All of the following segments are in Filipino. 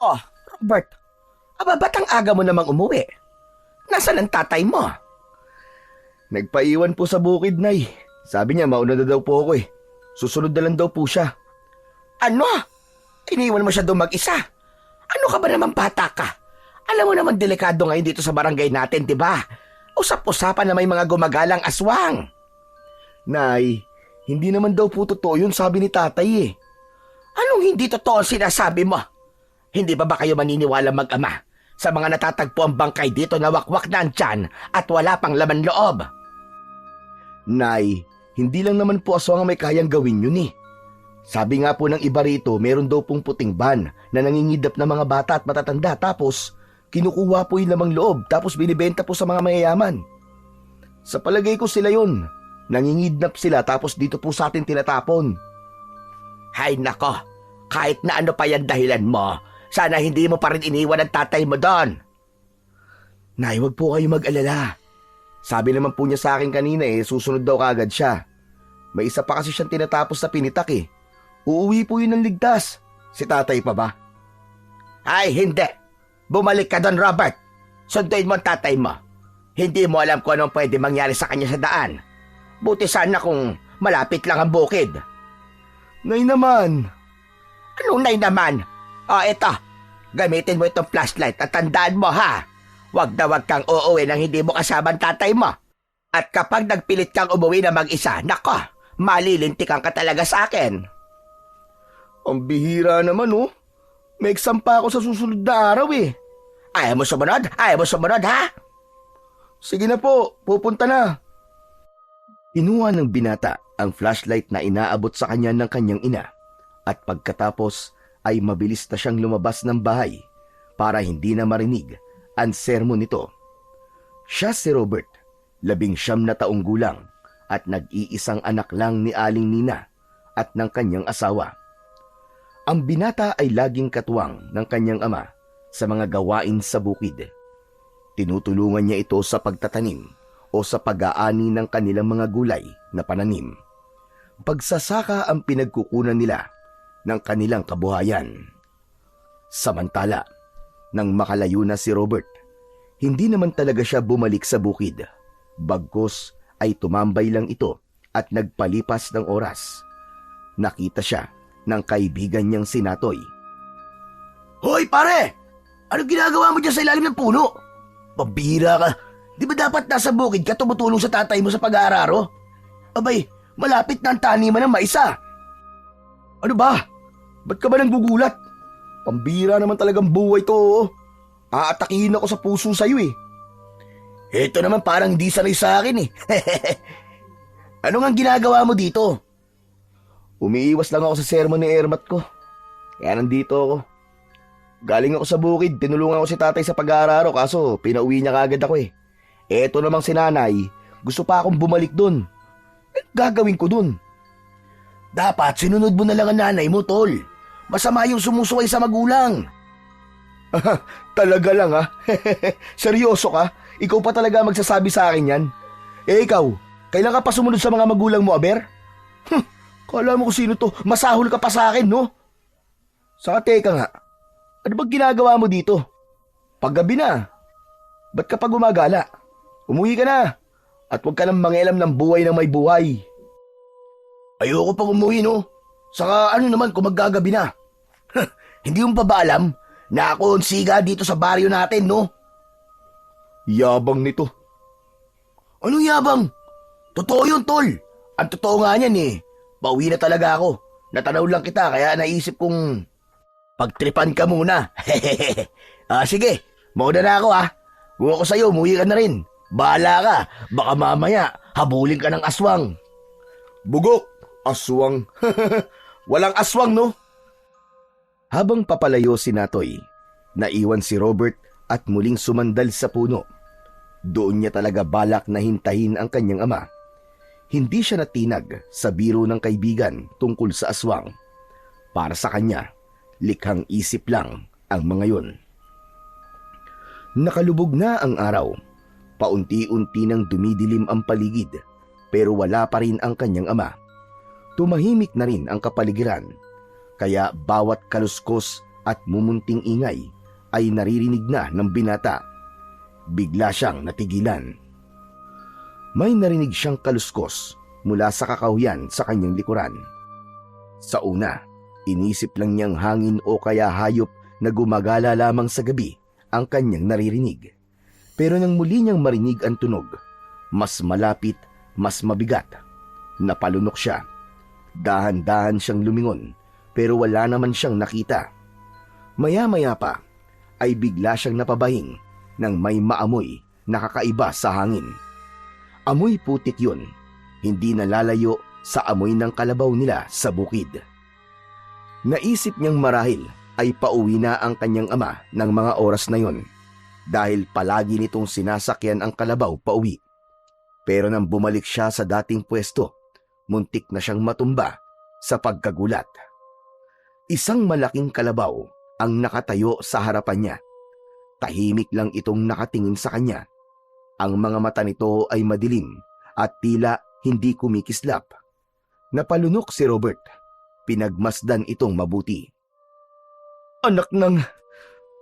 Oh, Robert, ba't ang aga mo namang umuwi? Nasaan ang tatay mo? Nagpaiwan po sa bukid, Nay. Sabi niya mauna na daw po ako eh. Susunod na lang daw po siya. Ano? Iniwan mo siya doon mag-isa? Ano ka ba naman bata ka? Alam mo naman delikado ngayon dito sa barangay natin, di ba? Usap-usapan na may mga gumagalang aswang. Nay, hindi naman daw po totoo yun sabi ni tatay eh. Anong hindi totoo ang sinasabi mo? Hindi ba kayo maniniwala mag-ama sa mga natatagpo ang bangkay dito na wakwak na ang tiyan at wala pang laman loob? Nay, hindi lang naman po aswang ang may kayang gawin yun eh. Sabi nga po ng iba rito, meron daw pong puting van na nangingidap ng mga bata at matatanda tapos kinukuha po yung lamang loob tapos binibenta po sa mga mayayaman. Sa palagay ko sila yun. Nangingidnap sila tapos dito po sa atin tinatapon. Hay nako, kahit na ano pa yan dahilan mo, sana hindi mo pa rin iniwan ang tatay mo doon. Nay, wag po kayo mag-alala. Sabi naman po niya sa akin kanina susunod daw kagad siya. May isa pa kasi siyang tinatapos sa pinitak eh. Uuwi po yun ng ligtas. Si tatay pa ba? Ay, hindi. Bumalik ka doon, Robert. Sunduin mo ang tatay mo. Hindi mo alam kung anong pwede mangyari sa kanya sa daan. Buti sana kung malapit lang ang bukid. Nay naman. Anong nay naman? Eto. Gamitin mo itong flashlight at tandaan mo ha. Wag na wag kang uuwi nang hindi mo kasama ang tatay mo. At kapag nagpilit kang umuwi na mag-isa, nako, malilintikan ka talaga sa akin. Ang bihira naman oh. May exam pa ako sa susunod na araw eh. Ayaw mo sumunod? Ayaw mo sumunod ha? Sige na po, pupunta na. Kinuha ng binata ang flashlight na inaabot sa kanya ng kanyang ina at pagkatapos ay mabilis na siyang lumabas ng bahay para hindi na marinig ang sermon nito. Siya si Robert, 19 na taong gulang at nag-iisang anak lang ni Aling Nina at ng kanyang asawa. Ang binata ay laging katuwang ng kanyang ama sa mga gawain sa bukid. Tinutulungan niya ito sa pagtatanim o sa pag-aani ng kanilang mga gulay na pananim. Pagsasaka ang pinagkukunan nila ng kanilang kabuhayan. Samantala, nang makalayo na si Robert, hindi naman talaga siya bumalik sa bukid. Bagkus ay tumambay lang ito at nagpalipas ng oras. Nakita siya ng kaibigan niyang si Natoy. Hoy pare! Ano ginagawa mo dyan sa ilalim ng puno? Pabira ka! Di ba dapat nasa bukid ka tumutulong sa tatay mo sa pag-aararo? Abay, malapit na ang taniman ng maisa. Ano ba? Ba't ka ba nanggugulat? Pambira naman talagang buhay to oh. Aatakihin ako sa puso sa'yo eh. Ito naman parang di sanay sa akin eh. Ano nga ginagawa mo dito? Umiiwas lang ako sa sermon ni Ermat ko. Kaya nandito ako. Galing ako sa bukid, tinulungan ko si tatay sa pag-aararo kaso pinauwi niya kagad ako eh. Eto namang si nanay, gusto pa akong bumalik dun. Gagawin ko dun. Dapat sinunod mo na lang ang nanay mo, tol. Masama yung sumusuway sa magulang. Talaga lang ha? Seryoso ka? Ikaw pa talaga magsasabi sa akin yan? Ikaw, kailan ka pa sumunod sa mga magulang mo, Aber? Kala mo kung sino to, masahol ka pa sa akin, no? Saka teka nga, ano bang ginagawa mo dito? Paggabi na. Ba't ka pa gumagala? Umuwi ka na. At huwag ka nang mangialam ng buhay ng may buhay. Ayoko pang umuwi, no? Saka ano naman kung maggagabi na? Hindi mo pa ba alam na ako ang siga dito sa baryo natin, no? Yabang nito. Anong yabang? Totoo yun, tol. Ang totoo nga niyan eh. Pauwi na talaga ako. Natanaw lang kita kaya naisip kong pagtripan ka muna. Sige, mauna na ako ha. Kung ako sa'yo, umuwi ka na rin. Bahala ka, baka mamaya habulin ka ng aswang. Bugok, aswang. Walang aswang no? Habang papalayo si Natoy, naiwan si Robert at muling sumandal sa puno. Doon niya talaga balak na hintahin ang kanyang ama. Hindi siya natinag sa biro ng kaibigan tungkol sa aswang. Para sa kanya, likhang isip lang ang mga yun. Nakalubog na ang araw. Paunti-unti nang dumidilim ang paligid, pero wala pa rin ang kanyang ama. Tumahimik na rin ang kapaligiran, kaya bawat kaluskos at mumunting ingay ay naririnig na ng binata. Bigla siyang natigilan. May narinig siyang kaluskos mula sa kakahuyan sa kanyang likuran. Sa una, inisip lang niyang hangin o kaya hayop na gumagala lamang sa gabi ang kanyang naririnig. Pero nang muli niyang marinig ang tunog, mas malapit, mas mabigat, napalunok siya. Dahan-dahan siyang lumingon pero wala naman siyang nakita. Maya-maya pa ay bigla siyang napabahing nang may maamoy na kakaiba sa hangin. Amoy putik yun, hindi nalalayo sa amoy ng kalabaw nila sa bukid. Naisip niyang marahil ay pauwi na ang kanyang ama ng mga oras na yon dahil palagi nitong sinasakyan ang kalabaw pauwi. Pero nang bumalik siya sa dating pwesto, muntik na siyang matumba sa pagkagulat. Isang malaking kalabaw ang nakatayo sa harapan niya. Tahimik lang itong nakatingin sa kanya. Ang mga mata nito ay madilim at tila hindi kumikislap. Napalunok si Robert. Pinagmasdan itong mabuti. Anak ng...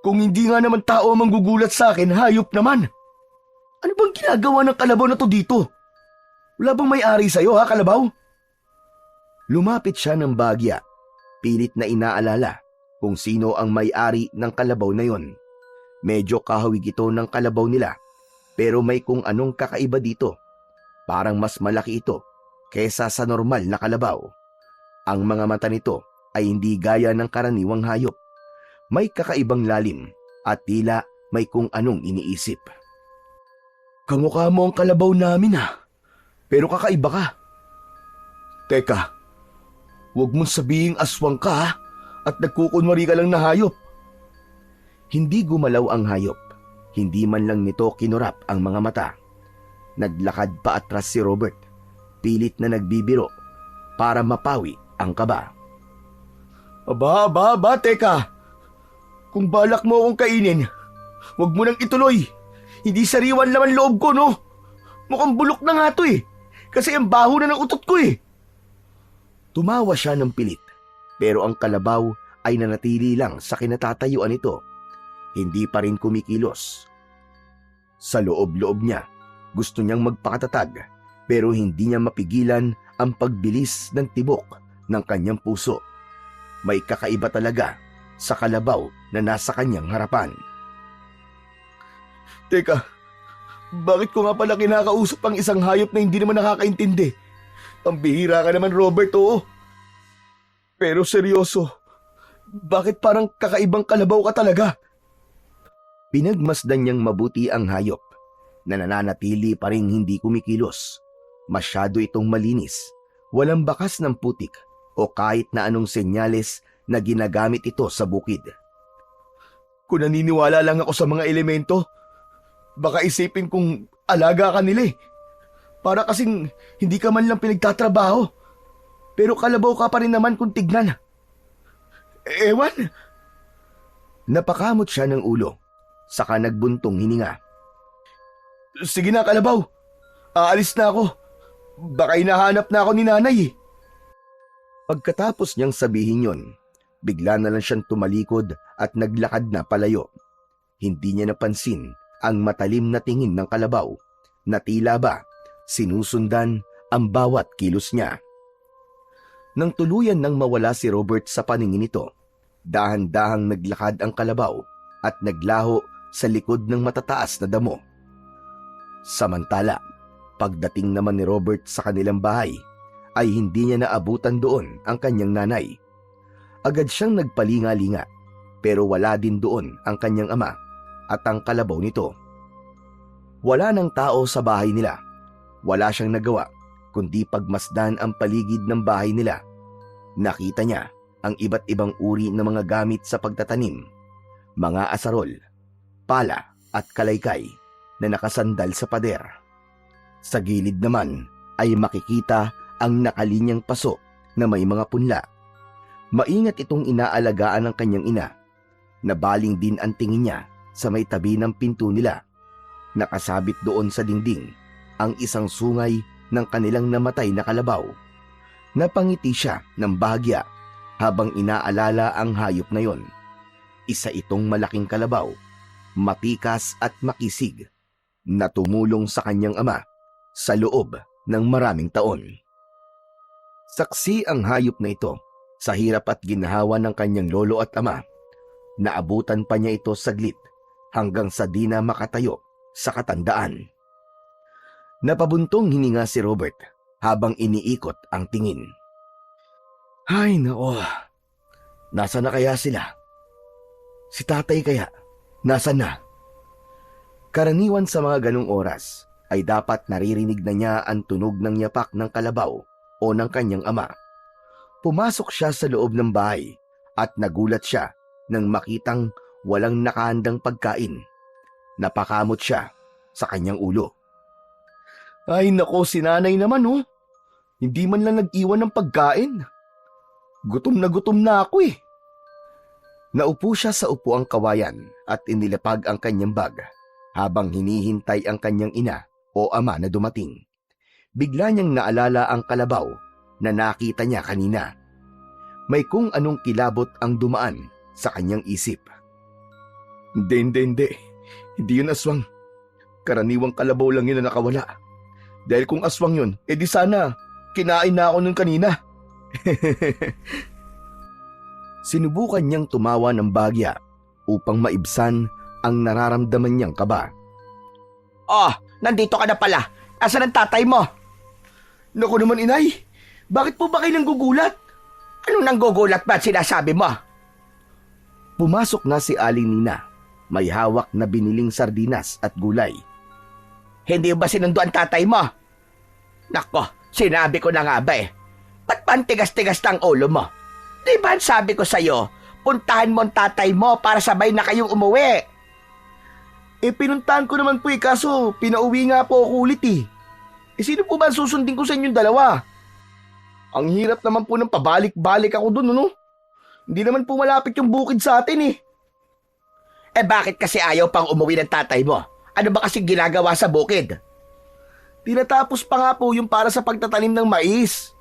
Kung hindi nga naman tao ang manggugulat sa akin, hayop naman. Ano bang ginagawa ng kalabaw na to dito? Wala bang may-ari sa'yo, ha, kalabaw? Lumapit siya ng bagya. Pilit na inaalala kung sino ang may-ari ng kalabaw na yon. Medyo kahawig ito ng kalabaw nila, pero may kung anong kakaiba dito. Parang mas malaki ito kesa sa normal na kalabaw. Ang mga mata nito ay hindi gaya ng karaniwang hayop. May kakaibang lalim at tila may kung anong iniisip. Kamukha mo ang kalabaw namin, ha? Pero kakaiba ka. Teka, huwag mong sabihing aswang ka, ha? At nagkukunwari ka lang na hayop. Hindi gumalaw ang hayop. Hindi man lang nito kinurap ang mga mata. Naglakad pa atras si Robert. Pilit na nagbibiro para mapawi ang kaba. Aba, teka. Kung balak mo akong kainin, huwag mo nang ituloy. Hindi sariwan laman loob ko, no? Mukhang bulok na nga to eh. Kasi ang baho na ng utot ko eh. Tumawa siya ng pilit, pero ang kalabaw ay nanatili lang sa kinatatayuan nito. Hindi pa rin kumikilos. Sa loob-loob niya, gusto niyang magpakatatag, pero hindi niya mapigilan ang pagbilis ng tibok ng kanyang puso. May kakaiba talaga sa kalabaw na nasa kanyang harapan. Teka, bakit ko nga pala kinakausap ang isang hayop na hindi naman nakakaintindi? Ang bihira ka naman, Robert, oo. Pero seryoso, bakit parang kakaibang kalabaw ka talaga? Pinagmasdan niyang mabuti ang hayop na nananatili pa rin hindi kumikilos. Masyado itong malinis, walang bakas ng putik o kahit na anong senyales na ginagamit ito sa bukid. Kung naniniwala lang ako sa mga elemento, baka isipin kong alaga ka nila eh. Para kasing hindi ka man lang pinagtatrabaho. Pero kalabaw ka pa rin naman kung tignan. Ewan. Napakamot siya ng ulo. Saka nagbuntong hininga. Sige na, kalabaw. Aalis na ako. Baka hinahanap na ako ni nanay eh. Pagkatapos niyang sabihin yon, bigla na lang siyang tumalikod at naglakad na palayo. Hindi niya napansin ang matalim na tingin ng kalabaw na tila ba sinusundan ang bawat kilos niya. Nang tuluyan nang mawala si Robert sa paningin nito, dahan-dahang naglakad ang kalabaw at naglaho sa likod ng matataas na damo. Samantala, pagdating naman ni Robert sa kanilang bahay, ay hindi niya naabutan doon ang kanyang nanay. Agad siyang nagpalinga-linga, pero wala din doon ang kanyang ama at ang kalabaw nito. Wala nang tao sa bahay nila. Wala siyang nagawa kundi pagmasdan ang paligid ng bahay nila. Nakita niya ang iba't ibang uri ng mga gamit sa pagtatanim, mga asarol, pala at kalaykay na nakasandal sa pader. Sa gilid naman ay makikita ang nakalinyang paso na may mga punla. Maingat itong inaalagaan ng kanyang ina. Nabaling din ang tingin niya sa may tabi ng pinto nila. Nakasabit doon sa dingding ang isang sungay ng kanilang namatay na kalabaw. Napangiti siya ng bahagya habang inaalala ang hayop na yon. Isa itong malaking kalabaw, matikas at makisig, na tumulong sa kanyang ama sa loob ng maraming taon. Saksi ang hayop na ito sa hirap at ginhawa ng kanyang lolo at ama. Naabutan pa niya ito saglit hanggang sa di na makatayo sa katandaan. Napabuntong hininga si Robert habang iniikot ang tingin. Ay nako, nasa na kaya sila? Si tatay kaya, nasa na? Karaniwan sa mga ganong oras ay dapat naririnig na niya ang tunog ng yapak ng kalabaw o ng kanyang ama. Pumasok siya sa loob ng bahay at nagulat siya nang makitang walang nakahandang pagkain. Napakamot siya sa kanyang ulo. Ay nako, si nanay naman oh. Hindi man lang nag-iwan ng pagkain. Gutom na ako eh. Naupo siya sa upuang kawayan at inilapag ang kanyang bag habang hinihintay ang kanyang ina o ama na dumating. Bigla niyang naalala ang kalabaw na nakita niya kanina. May kung anong kilabot ang dumaan sa kanyang isip. Hindi. Hindi yun aswang. Karaniwang kalabaw lang yun na nakawala. Dahil kung aswang yun, edi sana kinain na ako nun kanina. Sinubukan niyang tumawa ng bagya upang maibsan ang nararamdaman niyang kaba. Oh, nandito ka na pala. Asan ang tatay mo? Naku naman inay, bakit po ba kayo nanggugulat? Anong nanggugulat ba at sinasabi mo? Pumasok na si Aling Nina, may hawak na biniling sardinas at gulay. Hindi ba sinundo ang tatay mo? Nako, sinabi ko na nga ba eh. Ba't ba ang tigas-tigas ng ulo mo? Di ba sabi ko sa'yo, puntahan mo ang tatay mo para sabay na kayong umuwi? Eh pinuntahan ko naman po kaso pinauwi nga po ako ulit eh. Sino po ba susundin ko sa inyong dalawa? Ang hirap naman po ng pabalik-balik ako dun, no? Hindi naman po malapit yung bukid sa atin eh. Eh bakit kasi ayaw pang umuwi ng tatay mo? Ano ba kasi ginagawa sa bukid? Tinatapos pa nga po yung para sa pagtatanim ng mais.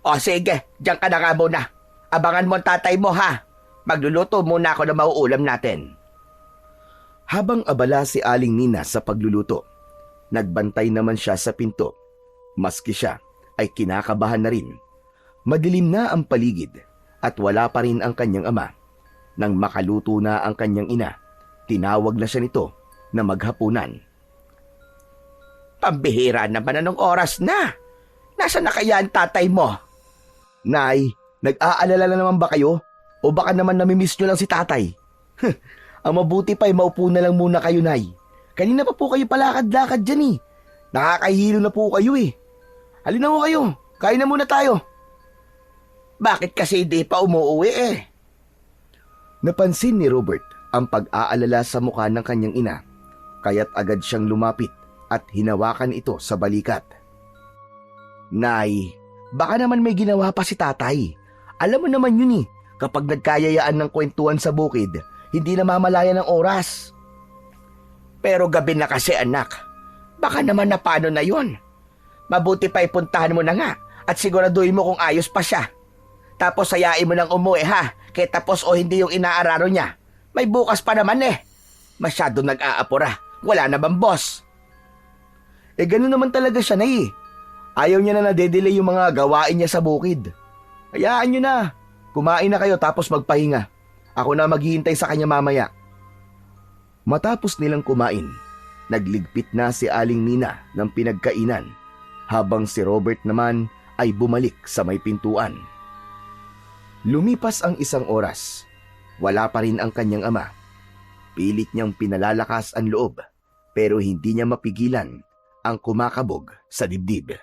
O sige, diyan ka na nga muna. Abangan mo ang tatay mo ha. Magluluto muna ako ng mauulam natin. Habang abala si Aling Nina sa pagluluto, nagbantay naman siya sa pinto. Maski siya ay kinakabahan na rin. Madilim na ang paligid at wala pa rin ang kanyang ama. Nang makaluto na ang kanyang ina, tinawag na siya nito na maghapunan. Pambihira naman, anong oras na? Nasaan na kaya ang tatay mo? Nay, nag-aalala na naman ba kayo? O baka naman namimiss nyo lang si tatay? Ang mabuti pa ay maupo na lang muna kayo, Nay. Kanina pa po kayo palakad-lakad dyan eh. Nakakahilo na po kayo eh. Halina mo kayo, kain na muna tayo. Bakit kasi di pa umuwi eh? Napansin ni Robert ang pag-aalala sa mukha ng kanyang ina, kaya't agad siyang lumapit at hinawakan ito sa balikat. Nay, baka naman may ginawa pa si tatay. Alam mo naman yun eh, kapag nagkayayaan ng kwentuhan sa bukid, hindi na mamalaya ng oras. Pero gabi na kasi anak, baka naman na paano na yun. Mabuti pa ipuntahan mo na nga at siguraduhin mo kung ayos pa siya. Tapos sayain mo nang umuwi ha, kaya tapos o hindi yung inaararo niya. May bukas pa naman eh. Masyado nag-aapura, wala na bang boss? Eh ganun naman talaga siya, Nay. Ayaw niya na nadedelay yung mga gawain niya sa bukid. Hayaan niyo na. Kumain na kayo tapos magpahinga. Ako na maghihintay sa kanya mamaya. Matapos nilang kumain, nagligpit na si Aling Nina ng pinagkainan, habang si Robert naman ay bumalik sa may pintuan. Lumipas ang isang oras. Wala pa rin ang kanyang ama. Pilit niyang pinalalakas ang loob, pero hindi niya mapigilan ang kumakabog sa dibdib.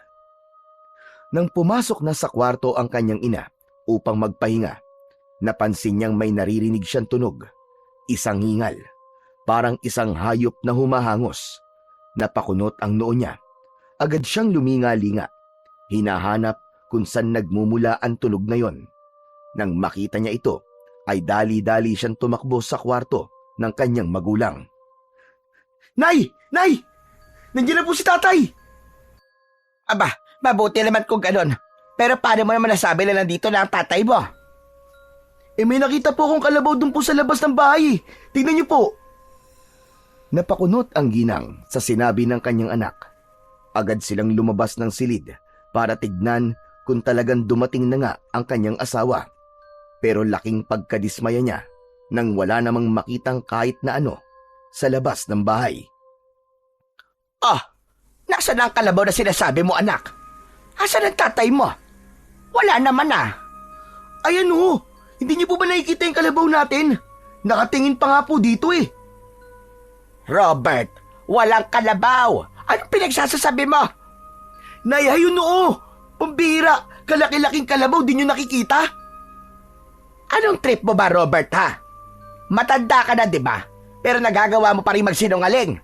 Nang pumasok na sa kwarto ang kanyang ina upang magpahinga, napansin niyang may naririnig siyang tunog. Isang hingal, parang isang hayop na humahangos. Napakunot ang noo niya. Agad siyang luminga-linga. Hinahanap kung saan nagmumula ang tunog na yon. Nang makita niya ito, ay dali-dali siyang tumakbo sa kwarto ng kanyang magulang. Nay! Nay! Nandiyan na po si tatay! Aba, mabuti naman kung ganon. Pero paano mo naman nasabi na nandito na ang tatay mo? May nakita po akong kalabaw dun po sa labas ng bahay. Tingnan niyo po. Napakunot ang ginang sa sinabi ng kanyang anak. Agad silang lumabas ng silid para tignan kung talagang dumating na nga ang kanyang asawa. Pero laking pagkadismaya niya nang wala namang makitang kahit na ano sa labas ng bahay. Nasaan ang kalabaw na sinasabi mo, anak? Asan ang tatay mo? Wala naman ah. Ayan o, hindi niyo po ba nakikita yung kalabaw natin? Nakatingin pa nga po dito eh. Robert, walang kalabaw. Anong pinagsasasabi mo? Nay, ayun oo. Pambira, kalaki-laking kalabaw di niyo nakikita? Anong trip mo ba, Robert, ha? Matanda ka na, di ba? Pero nagagawa mo pa rin magsinungaling.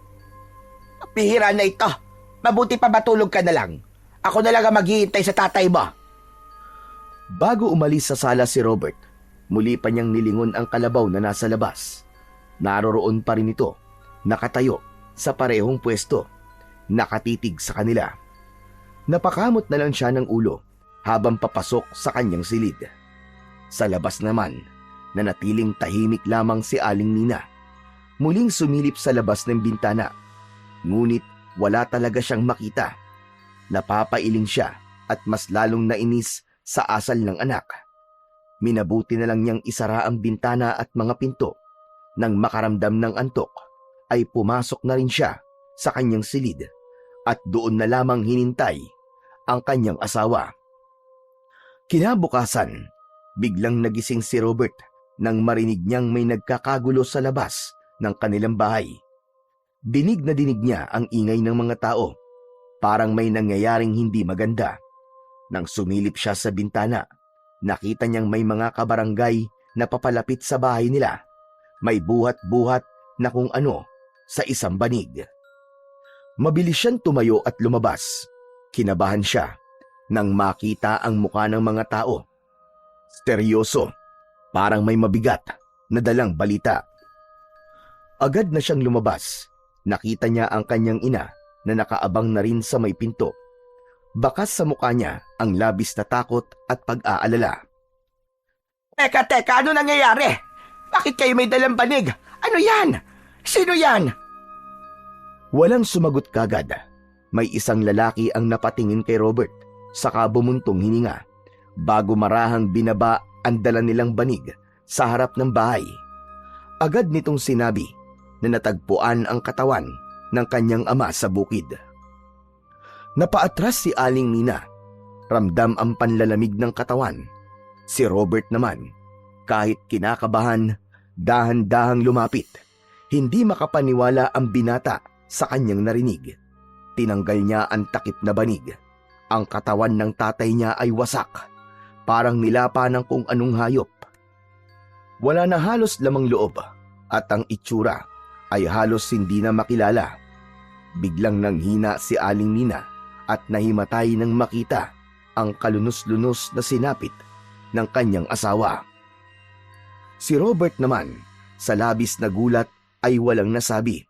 Pihira na ito. Mabuti pa matulog ka na lang. Ako na lang ang maghihintay sa tatay mo. Bago umalis sa sala si Robert, muli pa niyang nilingon ang kalabaw na nasa labas. Naroroon pa rin ito, nakatayo sa parehong pwesto, nakatitig sa kanila. Napakamot na lang siya ng ulo habang papasok sa kanyang silid. Sa labas naman, nanatiling tahimik lamang si Aling Nina. Muling sumilip sa labas ng bintana, ngunit wala talaga siyang makita. Napapailing siya at mas lalong nainis sa asal ng anak. Minabuti na lang niyang isara ang bintana at mga pinto. Nang makaramdam ng antok, ay pumasok na rin siya sa kanyang silid at doon na lamang hinintay ang kanyang asawa. Kinabukasan, biglang nagising si Robert nang marinig niyang may nagkakagulo sa labas ng kanilang bahay. Dinig na dinig niya ang ingay ng mga tao. Parang may nangyayaring hindi maganda. Nang sumilip siya sa bintana, nakita niyang may mga kabarangay na papalapit sa bahay nila. May buhat-buhat na kung ano sa isang banig. Mabilis siyang tumayo at lumabas. Kinabahan siya nang makita ang muka ng mga tao. Seryoso, parang may mabigat na dalang balita. Agad na siyang lumabas. Nakita niya ang kanyang ina na nakaabang na rin sa may pinto. Bakas sa mukha niya ang labis na takot at pag-aalala. Teka, ano nangyayari? Bakit kayo may dalang banig? Ano yan? Sino yan? Walang sumagot kagad. May isang lalaki ang napatingin kay Robert, saka bumuntong hininga, bago marahang binaba ang dala nilang banig sa harap ng bahay. Agad nitong sinabi na natagpuan ang katawan ng kanyang ama sa bukid. Napaatras si Aling Nina. Ramdam ang panlalamig ng katawan. Si Robert naman, kahit kinakabahan, dahan-dahang lumapit. Hindi makapaniwala ang binata sa kanyang narinig. Tinanggal niya ang takip na banig. Ang katawan ng tatay niya ay wasak, parang nilapa ng kung anong hayop. Wala na halos lamang loob at ang itsura ay halos hindi na makilala. Biglang nanghina si Aling Nina at nahimatay nang makita ang kalunos-lunos na sinapit ng kanyang asawa. Si Robert naman, sa labis na gulat ay walang nasabi.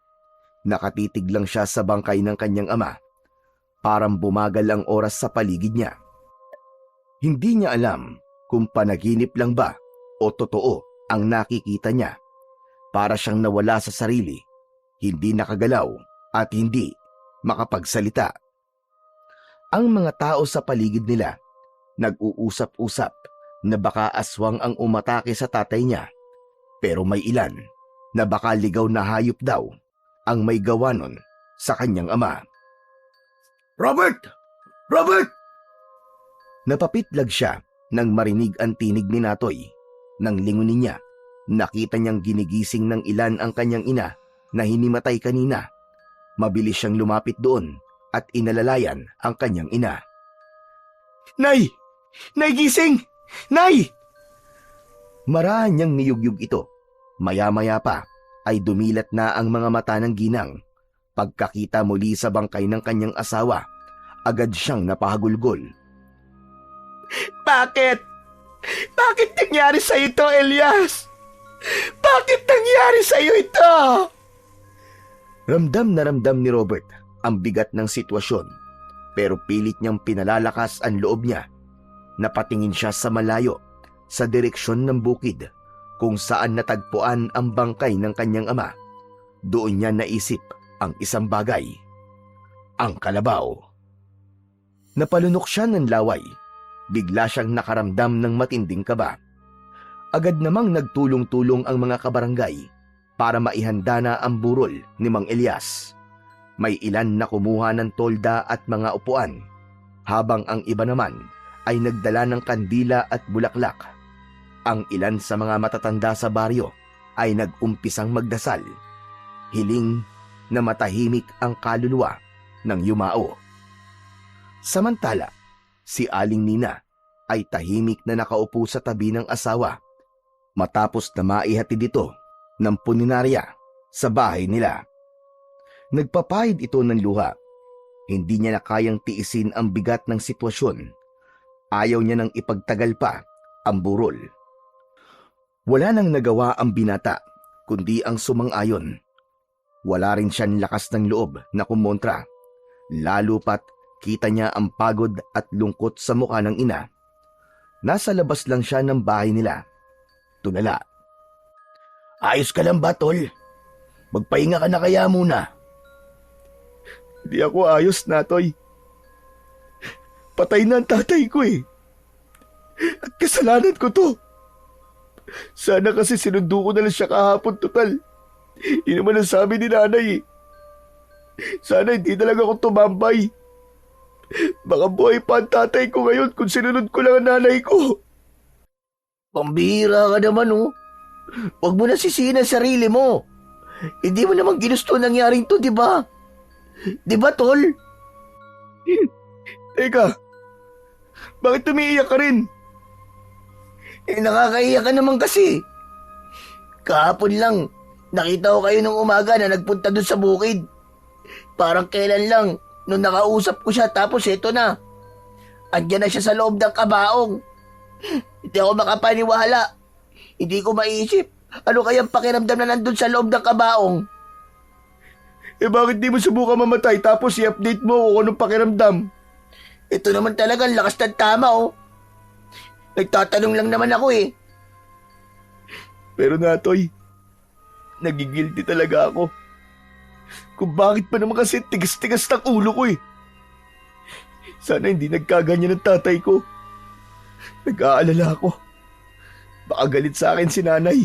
Nakatitig lang siya sa bangkay ng kanyang ama. Parang bumagal ang oras sa paligid niya. Hindi niya alam kung panaginip lang ba o totoo ang nakikita niya. Para siyang nawala sa sarili, hindi nakagalaw at hindi makapagsalita. Ang mga tao sa paligid nila nag-uusap-usap na baka aswang ang umatake sa tatay niya, pero may ilan na baka ligaw na hayop daw ang may gawa nun sa kanyang ama. Robert! Robert! Napapitlag siya nang marinig ang tinig ni Natoy. Nang lingunin niya, nakita niyang ginigising ng ilan ang kanyang ina na hinimatay kanina. Mabilis siyang lumapit doon at inalalayan ang kanyang ina. Nay! Nay, gising! Nay! Marahan niyang niyugyug ito. Maya-maya pa ay dumilat na ang mga mata ng ginang. Pagkakita muli sa bangkay ng kanyang asawa, agad siyang napahagulgol. Bakit? Bakit nangyari sa ito, Elias? Bakit nangyari sa iyo ito? Ramdam na ramdam ni Robert ang bigat ng sitwasyon, pero pilit niyang pinalalakas ang loob niya. Napatingin siya sa malayo sa direksyon ng bukid kung saan natagpuan ang bangkay ng kanyang ama. Doon niya naisip ang isang bagay, ang kalabaw. Napalunok siya ng laway. Bigla siyang nakaramdam ng matinding kaba. Agad namang nagtulong-tulong ang mga kabarangay para maihanda na ang burol ni Mang Elias. May ilan na kumuha ng tolda at mga upuan, habang ang iba naman ay nagdala ng kandila at bulaklak. Ang ilan sa mga matatanda sa baryo ay nag-umpisang magdasal, hiling na matahimik ang kaluluwa ng yumao. Samantala, si Aling Nina ay tahimik na nakaupo sa tabi ng asawa matapos na maihatid ito ng puninarya sa bahay nila. Nagpapahid ito ng luha. Hindi niya na kayang tiisin ang bigat ng sitwasyon. Ayaw niya nang ipagtagal pa ang burol. Wala nang nagawa ang binata, kundi ang sumang-ayon. Wala rin siyang lakas ng loob na kumontra. Lalo pat kita niya ang pagod at lungkot sa mukha ng ina. Nasa labas lang siya ng bahay nila. Tulala. Ayos ka lang ba, Tol? Magpahinga ka na kaya muna. Di ako ayos, Natoy. Patay na ang tatay ko eh. At kasalanan ko to. Sana kasi sinundo ko na lang siya kahapon, total. Yun naman ang sabi ni nanay eh. Sana hindi talaga ako tumambay. Baka buhay pa ang tatay ko ngayon kung sinunod ko lang ang nanay ko. Pambihira ka naman, oh. Huwag mo na sisihin ang sarili mo. Hindi mo naman ginusto nangyaring to, di ba? Di ba, Tol? Teka, bakit umiiyak ka rin? Nakakaiyak ka naman kasi. Kahapon lang, nakita ko kayo nung umaga na nagpunta dun sa bukid. Parang kailan lang, nung nakausap ko siya tapos eto na. Andyan na siya sa loob ng kabaong. Hindi ako makapaniwala. Hindi ko maisip. Ano kayang pakiramdam na nandun sa loob ng kabaong? Bakit di mo subukan mamatay tapos i-update mo kung anong pakiramdam? Ito naman talaga ang lakas ng tama, oh. Nagtatanong lang naman ako eh. Pero Natoy, nagigilty talaga ako. Kung bakit pa naman kasi tigas-tigas ng ulo ko eh. Sana hindi nagkaganyan ng tatay ko. Nag-aalala ako. Baka galit sa akin si nanay.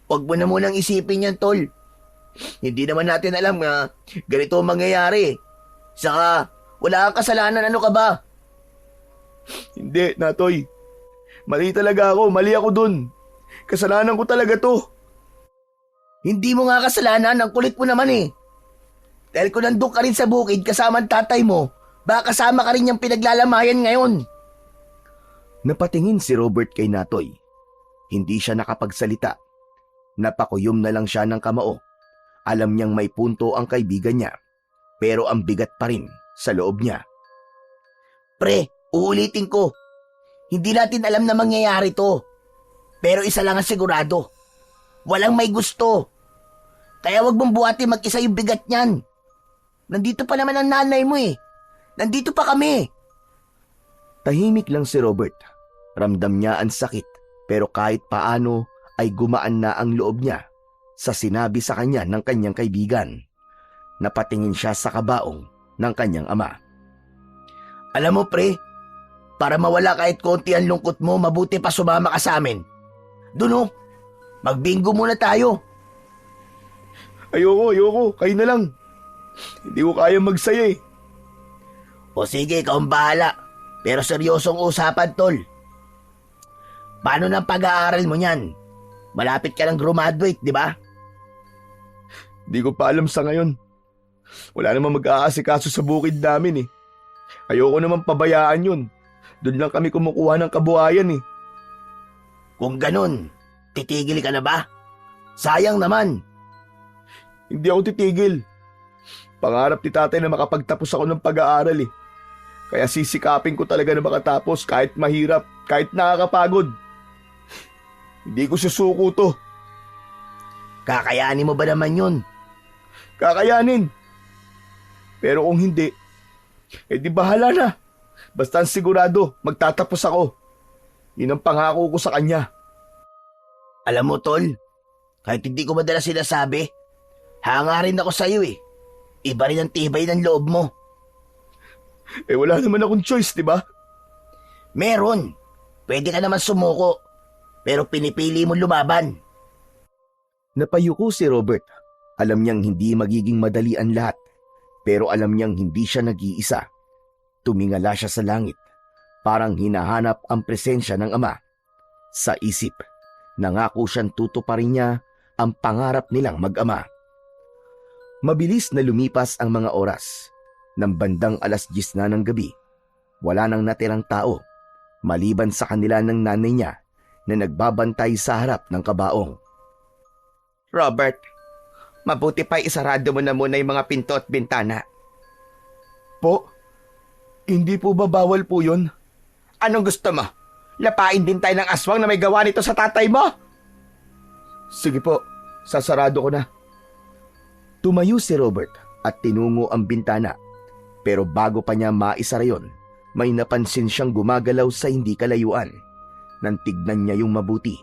Huwag mo na munang isipin yan, Tol. Hindi naman natin alam na ganito ang mangyayari. Saka, wala kang kasalanan, ano ka ba? Hindi, Natoy. Mali talaga ako, mali ako dun. Kasalanan ko talaga to. Hindi mo nga kasalanan, ang kulit mo naman eh. Dahil kung nandun ka rin sa bukid kasama ang tatay mo, baka kasama ka rin niyang pinaglalamayan ngayon. Napatingin si Robert kay Natoy. Hindi siya nakapagsalita. Napakuyom na lang siya ng kamao. Alam niyang may punto ang kaibigan niya, pero ang bigat pa rin sa loob niya. Pre, uulitin ko. Hindi natin alam na mangyayari to. Pero isa lang ang sigurado. Walang may gusto. Kaya wag mong buhatin mag-isa yung bigat niyan. Nandito pa naman ang nanay mo eh. Nandito pa kami. Tahimik lang si Robert. Ramdam niya ang sakit, pero kahit paano ay gumaan na ang loob niya sa sinabi sa kanya ng kanyang kaibigan. Napatingin siya sa kabaong ng kanyang ama. Alam mo pre, para mawala kahit konti ang lungkot mo, mabuti pa sumama ka sa amin. Doon magbingo muna tayo. Ayoko, kayo na lang. Hindi ko kaya magsaya eh. O sige, ikaw ang bahala. Pero seryosong usapan, Tol. Paano ng pag-aaral mo niyan? Malapit ka ng graduate, di ba? Di ko pa alam sa ngayon. Wala namang mag-aasikaso sa bukid namin eh. Ayoko naman pabayaan yun. Doon lang kami kumukuha ng kabuhayan eh. Kung ganun, titigil ka na ba? Sayang naman. Hindi ako titigil. Pangarap ni tatay na makapagtapos ako ng pag-aaral eh. Kaya sisikapin ko talaga na makatapos kahit mahirap, kahit nakakapagod. Hindi ko susuko to. Kakayanin mo ba naman yun? Kakayanin. Pero kung hindi, di bahala na. Basta sigurado, magtatapos ako. Yun ang pangako ko sa kanya. Alam mo, Tol, kahit hindi ko madalas sinasabi, hanga rin ako sa'yo eh. Iba rin ang tibay ng loob mo. Eh wala naman akong choice, di ba? Meron. Pwede ka naman sumuko. Pero pinipili mo lumaban. Napayuko si Robert. Alam niyang hindi magiging madali ang lahat. Pero alam niyang hindi siya nag-iisa. Tumingala siya sa langit. Parang hinahanap ang presensya ng ama. Sa isip, nangako siyang tutuparin niya ang pangarap nilang mag-ama. Mabilis na lumipas ang mga oras. Nang bandang 10:00 na ng gabi, wala nang natirang tao, maliban sa kanila ng nanay niya na nagbabantay sa harap ng kabaong. Robert, mabuti pa isarado mo na muna yung mga pinto at bintana. Po? Hindi po ba bawal po yun? Anong gusto mo? Lapain din tayo ng aswang na may gawa nito sa tatay mo? Sige po, sasarado ko na. Tumayo si Robert at tinungo ang bintana. Pero bago pa niya maisara yon, may napansin siyang gumagalaw sa hindi kalayuan. Nang tignan niya yung mabuti,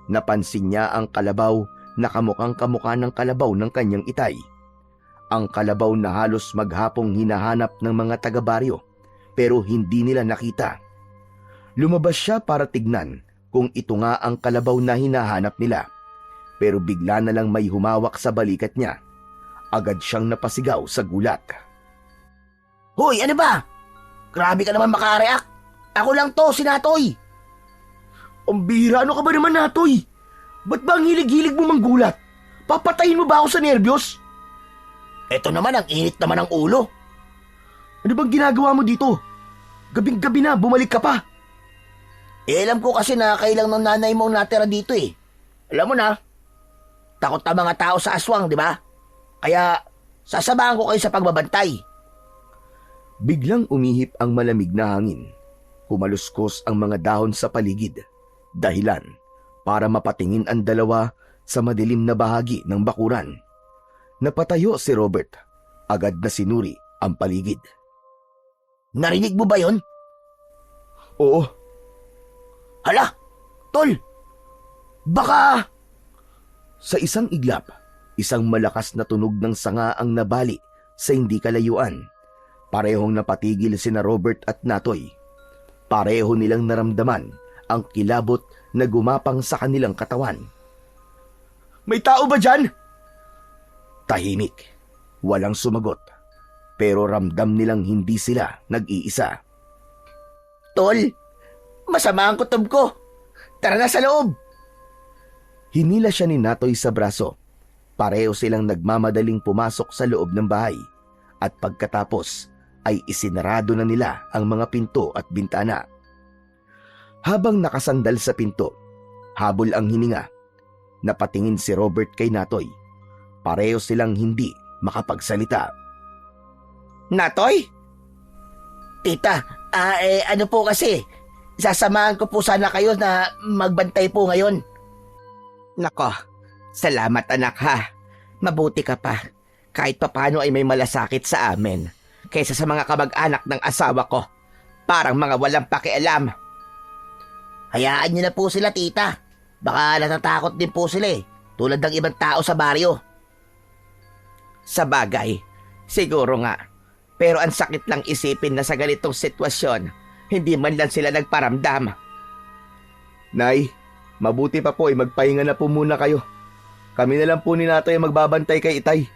napansin niya ang kalabaw na kamukhang kamukha ng kalabaw ng kanyang itay. Ang kalabaw na halos maghapong hinahanap ng mga taga-baryo pero hindi nila nakita. Lumabas siya para tignan kung ito nga ang kalabaw na hinahanap nila. Pero bigla na lang may humawak sa balikat niya. Agad siyang napasigaw sa gulat. Hoy, ano ba? Grabe ka naman makareact. Ako lang to, si Natoy. Ang bihira, ano ka ba naman, Natoy? Ba't ba ang hilig-hilig mo manggulat? Papatayin mo ba ako sa nerbiyos? Eto naman, ang init naman ng ulo. Ano bang ginagawa mo dito? Gabing-gabi na, bumalik ka pa. Alam ko kasi na kailang ng nanay mo natira dito eh. Alam mo na, takot ang mga tao sa aswang, di ba? Kaya sasamahan ko kayo sa pagbabantay. Biglang umihip ang malamig na hangin. Humaluskos ang mga dahon sa paligid. Dahilan para mapatingin ang dalawa sa madilim na bahagi ng bakuran. Napatayo si Robert. Agad na sinuri ang paligid. Narinig mo ba yon? Oo. Hala, Tol! Baka... Sa isang iglap, isang malakas na tunog ng sanga ang nabali sa hindi kalayuan. Parehong napatigil sina Robert at Natoy. Pareho nilang naramdaman ang kilabot na gumapang sa kanilang katawan. May tao ba dyan? Tahimik. Walang sumagot. Pero ramdam nilang hindi sila nag-iisa. Tol, masama ang kutob ko. Tara na sa loob. Hinila siya ni Natoy sa braso. Pareho silang nagmamadaling pumasok sa loob ng bahay. At pagkatapos ay isinarado na nila ang mga pinto at bintana. Habang nakasandal sa pinto, habol ang hininga. Napatingin si Robert kay Natoy. Pareho silang hindi makapagsalita. Natoy? Tita, ano po kasi, sasamahan ko po sana kayo na magbantay po ngayon. Nako, salamat anak ha. Mabuti ka pa. Kahit papano ay may malasakit sa amin. Kaysa sa mga kamag-anak ng asawa ko. Parang mga walang pakialam. Hayaan niyo na po sila, tita. Baka natatakot din po sila eh. Tulad ng ibang tao sa baryo. Sa bagay, siguro nga. Pero ang sakit lang isipin na sa ganitong sitwasyon, hindi man lang sila nagparamdam. Nay, mabuti pa po ay magpahinga na po muna kayo. Kami na lang po ni Natoy ang magbabantay kay Itay.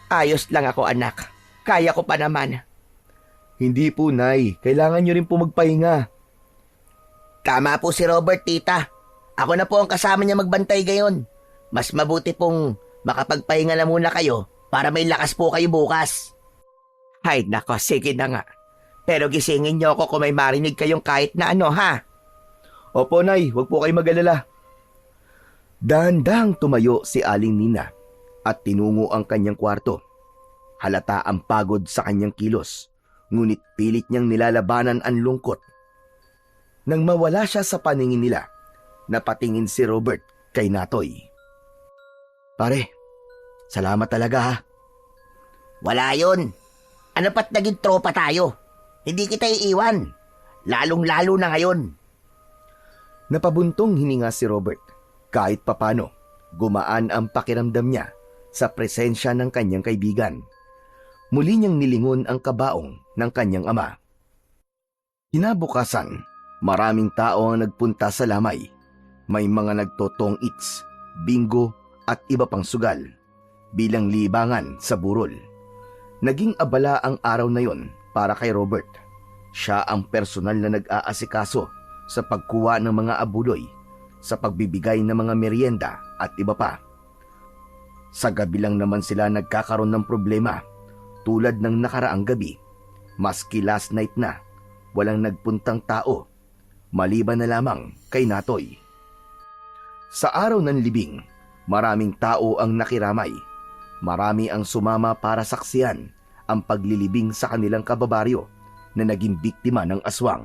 Ayos lang ako anak. Kaya ko pa naman. Hindi po, Nay. Kailangan nyo rin po magpahinga. Tama po si Robert, tita. Ako na po ang kasama niya magbantay gayon. Mas mabuti pong makapagpahinga na muna kayo para may lakas po kayo bukas. Hay nako, sige na nga. Pero gisingin niyo ako kung may marinig kayong kahit na ano ha. Opo, Nay. Huwag po kayo mag-alala. Dahan-dahang tumayo si Aling Nina at tinungo ang kanyang kwarto. Halata ang pagod sa kanyang kilos, ngunit pilit niyang nilalabanan ang lungkot. Nang mawala siya sa paningin nila, napatingin si Robert kay Natoy. Pare, salamat talaga ha. Wala yun. Ano pa't naging tropa tayo? Hindi kita iiwan. Lalong-lalo na ngayon. Napabuntong hininga si Robert. Kahit papano, gumaan ang pakiramdam niya sa presensya ng kanyang kaibigan. Muli niyang nilingon ang kabaong ng kanyang ama. Kinabukasan, maraming tao ang nagpunta sa lamay. May mga nagtotong its, bingo at iba pang sugal bilang libangan sa burol. Naging abala ang araw na yon para kay Robert. Siya ang personal na nag-aasikaso sa pagkuha ng mga abuloy, sa pagbibigay ng mga merienda at iba pa. Sa gabi lang naman sila nagkakaroon ng problema tulad ng nakaraang gabi. Maski last night na, walang nagpuntang tao, maliban na lamang kay Natoy. Sa araw ng libing, maraming tao ang nakiramay. Marami ang sumama para saksiyan ang paglilibing sa kanilang kababaryo na naging biktima ng aswang.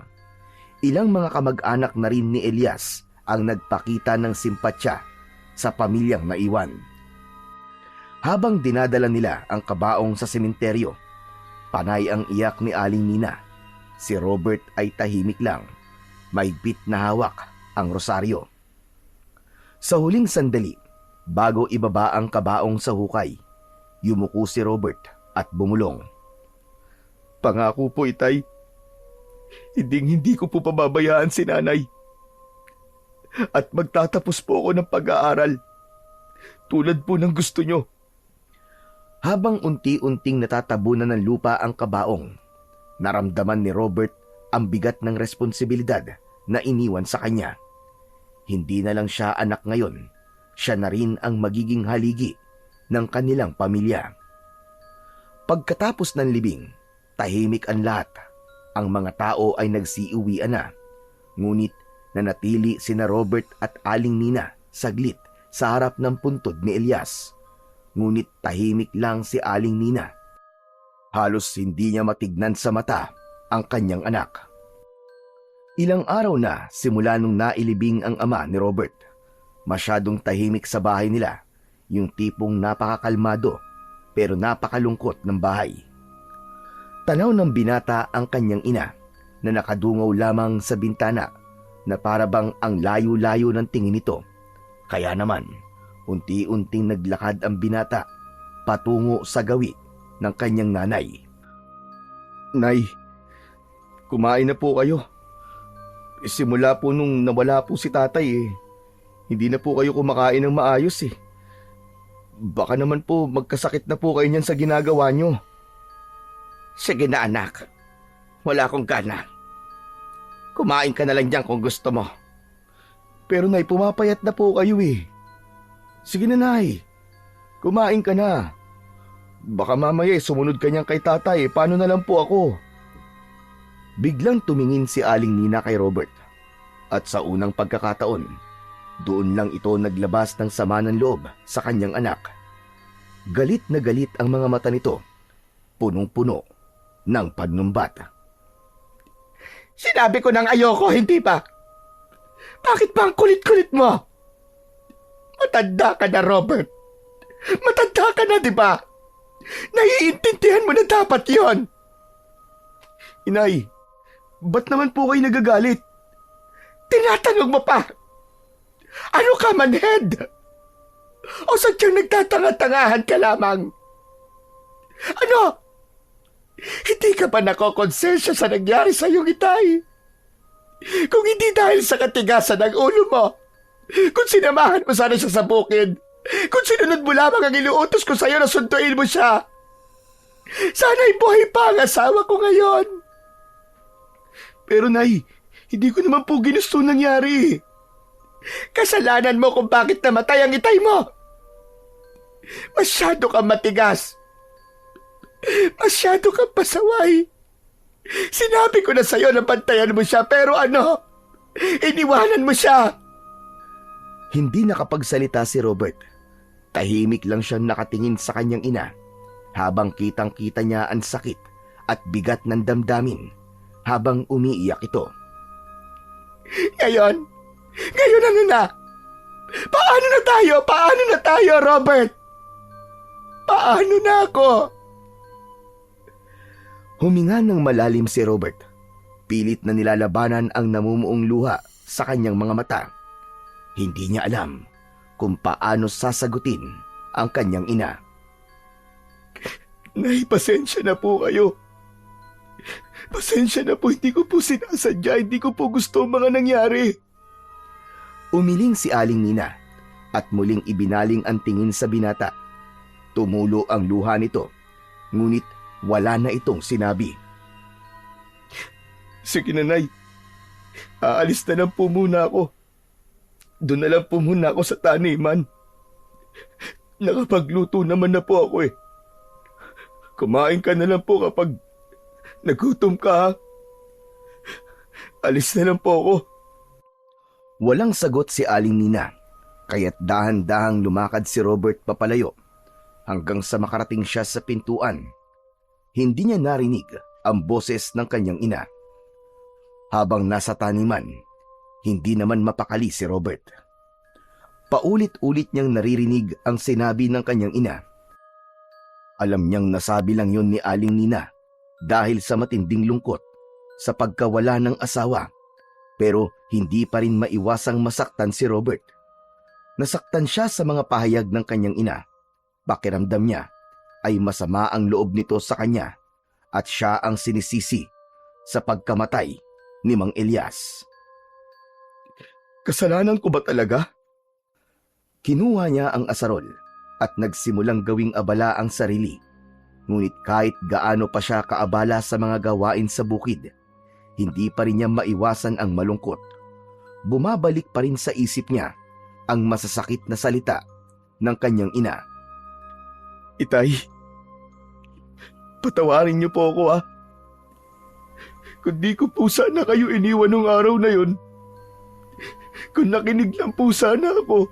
Ilang mga kamag-anak na rin ni Elias ang nagpakita ng simpatya sa pamilyang naiwan. Habang dinadala nila ang kabaong sa sementeryo, panay ang iyak ni Aling Nina. Si Robert ay tahimik lang, mahigpit na hawak ang rosaryo. Sa huling sandali, bago ibaba ang kabaong sa hukay, yumuko si Robert at bumulong. Pangako po, Itay. Hindi ko po pababayaan si Nanay. At magtatapos po ako ng pag-aaral. Tulad po ng gusto nyo. Habang unti-unting natatabunan ng lupa ang kabaong, naramdaman ni Robert ang bigat ng responsibilidad na iniwan sa kanya. Hindi na lang siya anak ngayon, siya na rin ang magiging haligi ng kanilang pamilya. Pagkatapos ng libing, tahimik ang lahat. Ang mga tao ay nagsiuwian na. Ngunit nanatili sina Robert at Aling Nina saglit sa harap ng puntod ni Elias. Ngunit tahimik lang si Aling Nina. Halos hindi niya matignan sa mata ang kanyang anak. Ilang araw na simula nung nailibing ang ama ni Robert. Masyadong tahimik sa bahay nila, yung tipong napakakalmado pero napakalungkot ng bahay. Tanaw ng binata ang kanyang ina na nakadungaw lamang sa bintana na parabang ang layo-layo ng tingin nito. Kaya naman, unti-unting naglakad ang binata patungo sa gawi ng kanyang nanay. Nay, kumain na po kayo. Simula po nung nawala po si tatay hindi na po kayo kumakain ng maayos Baka naman po magkasakit na po kayo niyan sa ginagawa nyo. Sige na anak, wala akong gana. Kumain ka na lang dyan kung gusto mo. Pero Nay, pumapayat na po kayo Sige na Nay, kumain ka na. Baka mamaya sumunod ka niyan kay tatay, paano na lang po ako? Biglang tumingin si Aling Nina kay Robert. At sa unang pagkakataon, doon lang ito naglabas ng sama ng loob sa kanyang anak. Galit na galit ang mga mata nito, punong-puno ng pagnumbat. Sinabi ko nang ayoko, hindi ba? Bakit ba ang kulit-kulit mo? Matanda ka na, Robert. Matanda ka na, di ba? Naiintindihan mo na dapat yon. Inay, ba't naman po kayo nagagalit? Tinatanong mo pa? Ano ka, manhead? O sadyang nagtatanga-tangahan ka lamang? Ano? Hindi ka ba nakokonsensya sa nangyari sa iyong itay? Kung hindi dahil sa katigasan ng ulo mo, kung sinamahan mo sana siya sa bukid, kung sinunod mo lamang ang iluutos ko sa iyo na sunduin mo siya, sana'y buhay pa ang asawa ko ngayon. Pero Nay, hindi ko naman po ginusto nangyari. Kasalanan mo kung bakit namatay ang itay mo. Masyado kang matigas. Masyado kang pasaway. Sinabi ko na sa'yo na bantayan mo siya, pero ano? Iniwanan mo siya. Hindi nakapagsalita si Robert. Tahimik lang siyang nakatingin sa kanyang ina habang kitang-kita niya ang sakit at bigat ng damdamin habang umiiyak ito. Ngayon ano na? Paano na tayo, Robert? Paano na ako? Huminga ng malalim si Robert. Pilit na nilalabanan ang namumuong luha sa kanyang mga mata. Hindi niya alam kung paano sasagutin ang kanyang ina. Nay, pasensya na po kayo. Pasensya na po, hindi ko po sinasadya, hindi ko po gusto ang mga nangyari. Umiling si Aling Nina at muling ibinaling ang tingin sa binata. Tumulo ang luha nito, ngunit wala na itong sinabi. Sige na, Nay. Aalis na lang po muna ako. Doon na lang po muna ako sa taniman. Nakapagluto naman na po ako eh. Kumain ka na lang po kapag nagutom ka, ha? Alis na lang po ako. Walang sagot si Aling Nina, kaya't dahan-dahang lumakad si Robert papalayo hanggang sa makarating siya sa pintuan. Hindi niya narinig ang boses ng kanyang ina. Habang nasa taniman, hindi naman mapakali si Robert. Paulit-ulit niyang naririnig ang sinabi ng kanyang ina. Alam niyang nasabi lang yon ni Aling Nina dahil sa matinding lungkot sa pagkawala ng asawa, pero hindi pa rin maiwasang masaktan si Robert. Nasaktan siya sa mga pahayag ng kanyang ina. Pakiramdam niya ay masama ang loob nito sa kanya at siya ang sinisisi sa pagkamatay ni Mang Elias. Kasalanan ko ba talaga? Kinuha niya ang asarol at nagsimulang gawing abala ang sarili. Ngunit kahit gaano pa siya kaabala sa mga gawain sa bukid, hindi pa rin niya maiwasan ang malungkot. Bumabalik pa rin sa isip niya ang masasakit na salita ng kanyang ina. Itay, patawarin niyo po ako, ha? Kung di ko po sana kayo iniwan nung araw na yon, kung nakinig lang po sana ako,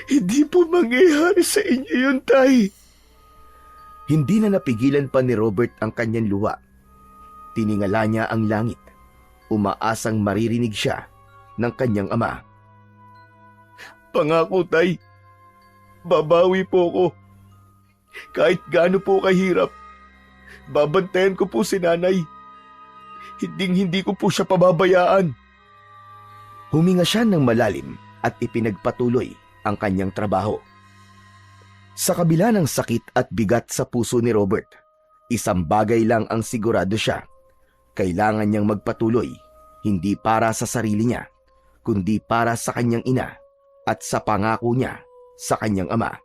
hindi po mangyayari sa inyo yun, Tay. Hindi na napigilan pa ni Robert ang kanyang luha. Tiningala niya ang langit, umaasang maririnig siya ng kanyang ama. Pangako, Tay, babawi po ako. Kahit gaano po kahirap, babantayan ko po si Nanay. Hindi ko po siya pababayaan. Huminga siya ng malalim at ipinagpatuloy ang kanyang trabaho. Sa kabila ng sakit at bigat sa puso ni Robert, isang bagay lang ang sigurado siya. Kailangan niyang magpatuloy, hindi para sa sarili niya, kundi para sa kanyang ina at sa pangako niya sa kanyang ama.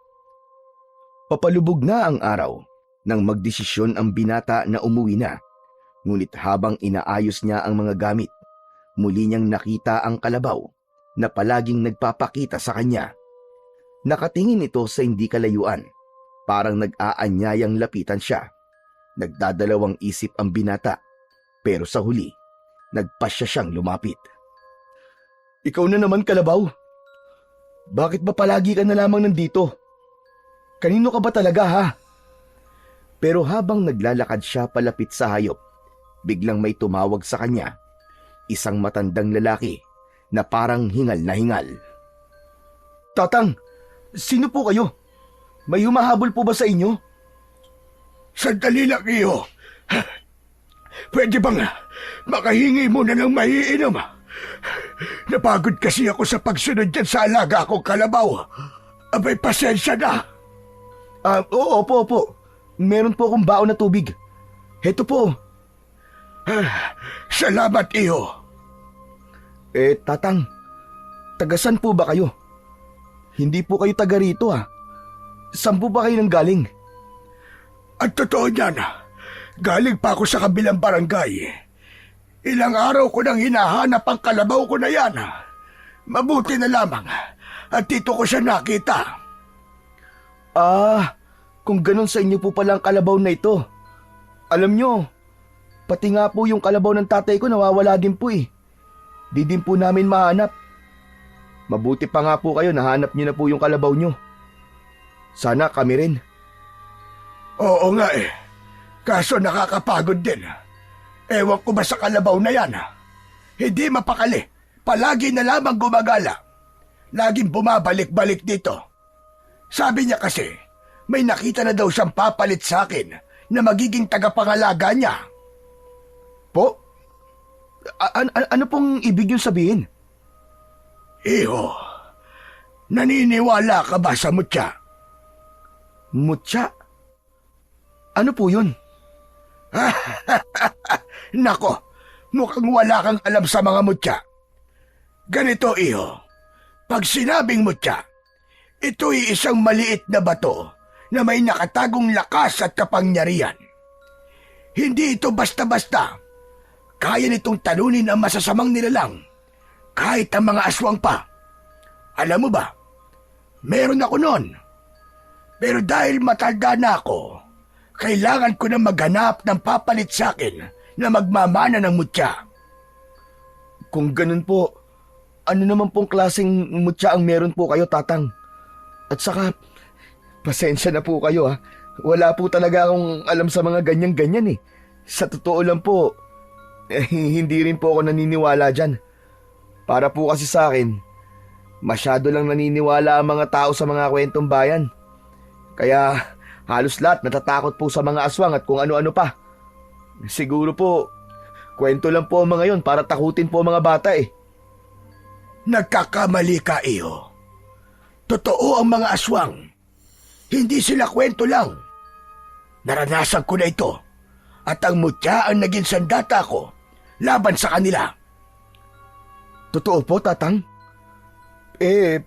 Papalubog na ang araw nang magdesisyon ang binata na umuwi na. Ngunit habang inaayos niya ang mga gamit, muli niyang nakita ang kalabaw na palaging nagpapakita sa kanya. Nakatingin ito sa hindi kalayuan, parang nag-aanyayang lapitan siya. Nagdadalawang isip ang binata, pero sa huli, nagpasya siyang lumapit. Ikaw na naman, Kalabaw. Bakit ba palagi ka na lamang nandito? Kanino ka ba talaga, ha? Pero habang naglalakad siya palapit sa hayop, biglang may tumawag sa kanya. Isang matandang lalaki na parang hingal na hingal. Tatang, sino po kayo? May humahabol po ba sa inyo? Sandali lang, iyo. Pwede bang makahingi muna ng maiinom? Napagod kasi ako sa pagsunod dyan sa alaga kong kalabaw. Abay, pasensya na. Opo. Meron po akong baon na tubig. Heto po. Salamat, iyo. Tatang, tagasan po ba kayo? Hindi po kayo taga rito, ha? Saan po ba kayo nanggaling? At totoo niyan, galing pa ako sa kabilang barangay. Ilang araw ko nang hinahanap ang kalabaw ko na yan. Mabuti na lamang at dito ko siya nakita. Kung ganun sa inyo po pala ang kalabaw na ito. Alam nyo, pati nga po yung kalabaw ng tatay ko nawawala din po eh. Di din po namin mahanap. Mabuti pa nga po kayo, nahanap nyo na po yung kalabaw nyo. Sana kami rin. Oo nga eh. Kaso nakakapagod din. Ewan ko ba sa kalabaw na yan? Hindi mapakali. Palagi na lamang gumagala. Laging bumabalik-balik dito. Sabi niya kasi, may nakita na daw siyang papalit sa akin na magiging tagapangalaga niya. Po? Ano pong ibig niyong sabihin? Iho, naniniwala ka ba sa mutya? Mutya? Ano po yun? Nako, mukhang wala kang alam sa mga mutya. Ganito, iho. Pag sinabing mutya, ito'y isang maliit na bato na may nakatagong lakas at kapangyarihan. Hindi ito basta-basta. Kaya nitong talunin ang masasamang nilalang, kahit ang mga aswang pa. Alam mo ba, meron ako noon. Pero dahil matanda na ako, kailangan ko na maghanap ng papalit sa akin na magmamana ng mutya. Kung ganun po, ano naman pong klaseng mutya ang meron po kayo, Tatang? At saka, pasensya na po kayo ha. Wala po talaga akong alam sa mga ganyan-ganyan eh. Sa totoo lang po, hindi rin po ako naniniwala dyan. Para po kasi sa akin, masyado lang naniniwala ang mga tao sa mga kwentong bayan. Kaya halos lahat natatakot po sa mga aswang at kung ano-ano pa. Siguro po, kwento lang po ang mga yon para takutin po ang mga bata eh. Nagkakamali ka, iyo. Totoo ang mga aswang. Hindi sila kwento lang. Naranasan ko na ito. At ang mutya ang naging sandata ko laban sa kanila. Totoo po, Tatang?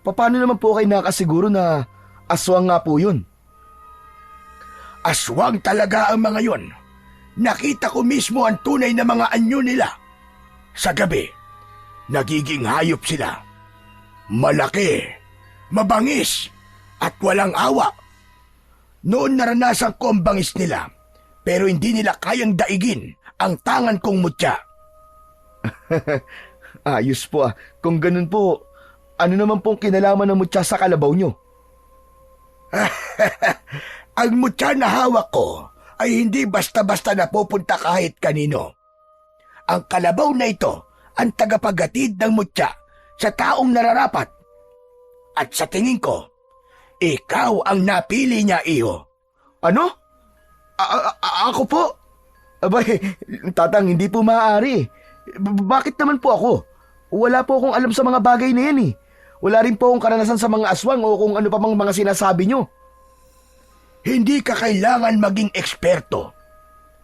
Paano naman po kayo nakasiguro na aswang nga po yun? Aswang talaga ang mga yon. Nakita ko mismo ang tunay na mga anyo nila. Sa gabi, nagiging hayop sila. Malaki, mabangis, at walang awa. Noon naranasan ko ang bangis nila, pero hindi nila kayang daigin ang tangan kong mutya. Ayos po ah. Kung ganun po, ano naman pong kinalaman ng mutya sa kalabaw nyo? Ang mutya na hawak ko ay hindi basta-basta napupunta kahit kanino. Ang kalabaw na ito ang tagapaghatid ng mutya sa taong nararapat. At sa tingin ko, ikaw ang napili niya, iyo. Ano? Ako po? Abay, Tatang, hindi po maaari. Bakit naman po ako? Wala po akong alam sa mga bagay na yan eh. Wala rin po akong karanasan sa mga aswang o kung ano pa mang mga sinasabi nyo. Hindi ka kailangan maging eksperto.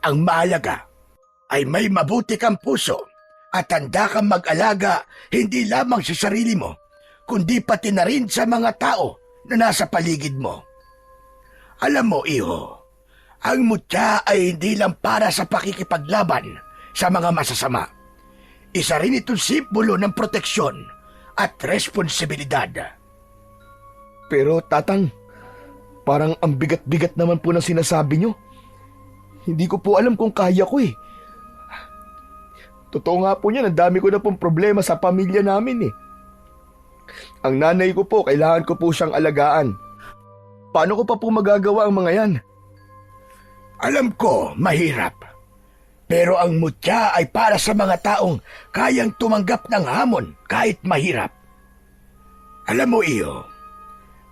Ang mahalaga ay may mabuti kang puso at handa kang mag-alaga hindi lamang sa sarili mo, kundi pati na rin sa mga tao na nasa paligid mo. Alam mo, iho, ang mutya ay hindi lang para sa pakikipaglaban sa mga masasama. Isa rin itong simbolo ng proteksyon at responsibilidad. Pero Tatang, parang ang bigat-bigat naman po ng sinasabi nyo. Hindi ko po alam kung kaya ko eh. Totoo nga po niyan, ang dami ko na pong problema sa pamilya namin eh. Ang nanay ko po, kailangan ko po siyang alagaan. Paano ko pa po magagawa ang mga yan? Alam ko, mahirap. Pero ang mutya ay para sa mga taong kayang tumanggap ng hamon kahit mahirap. Alam mo, iyo,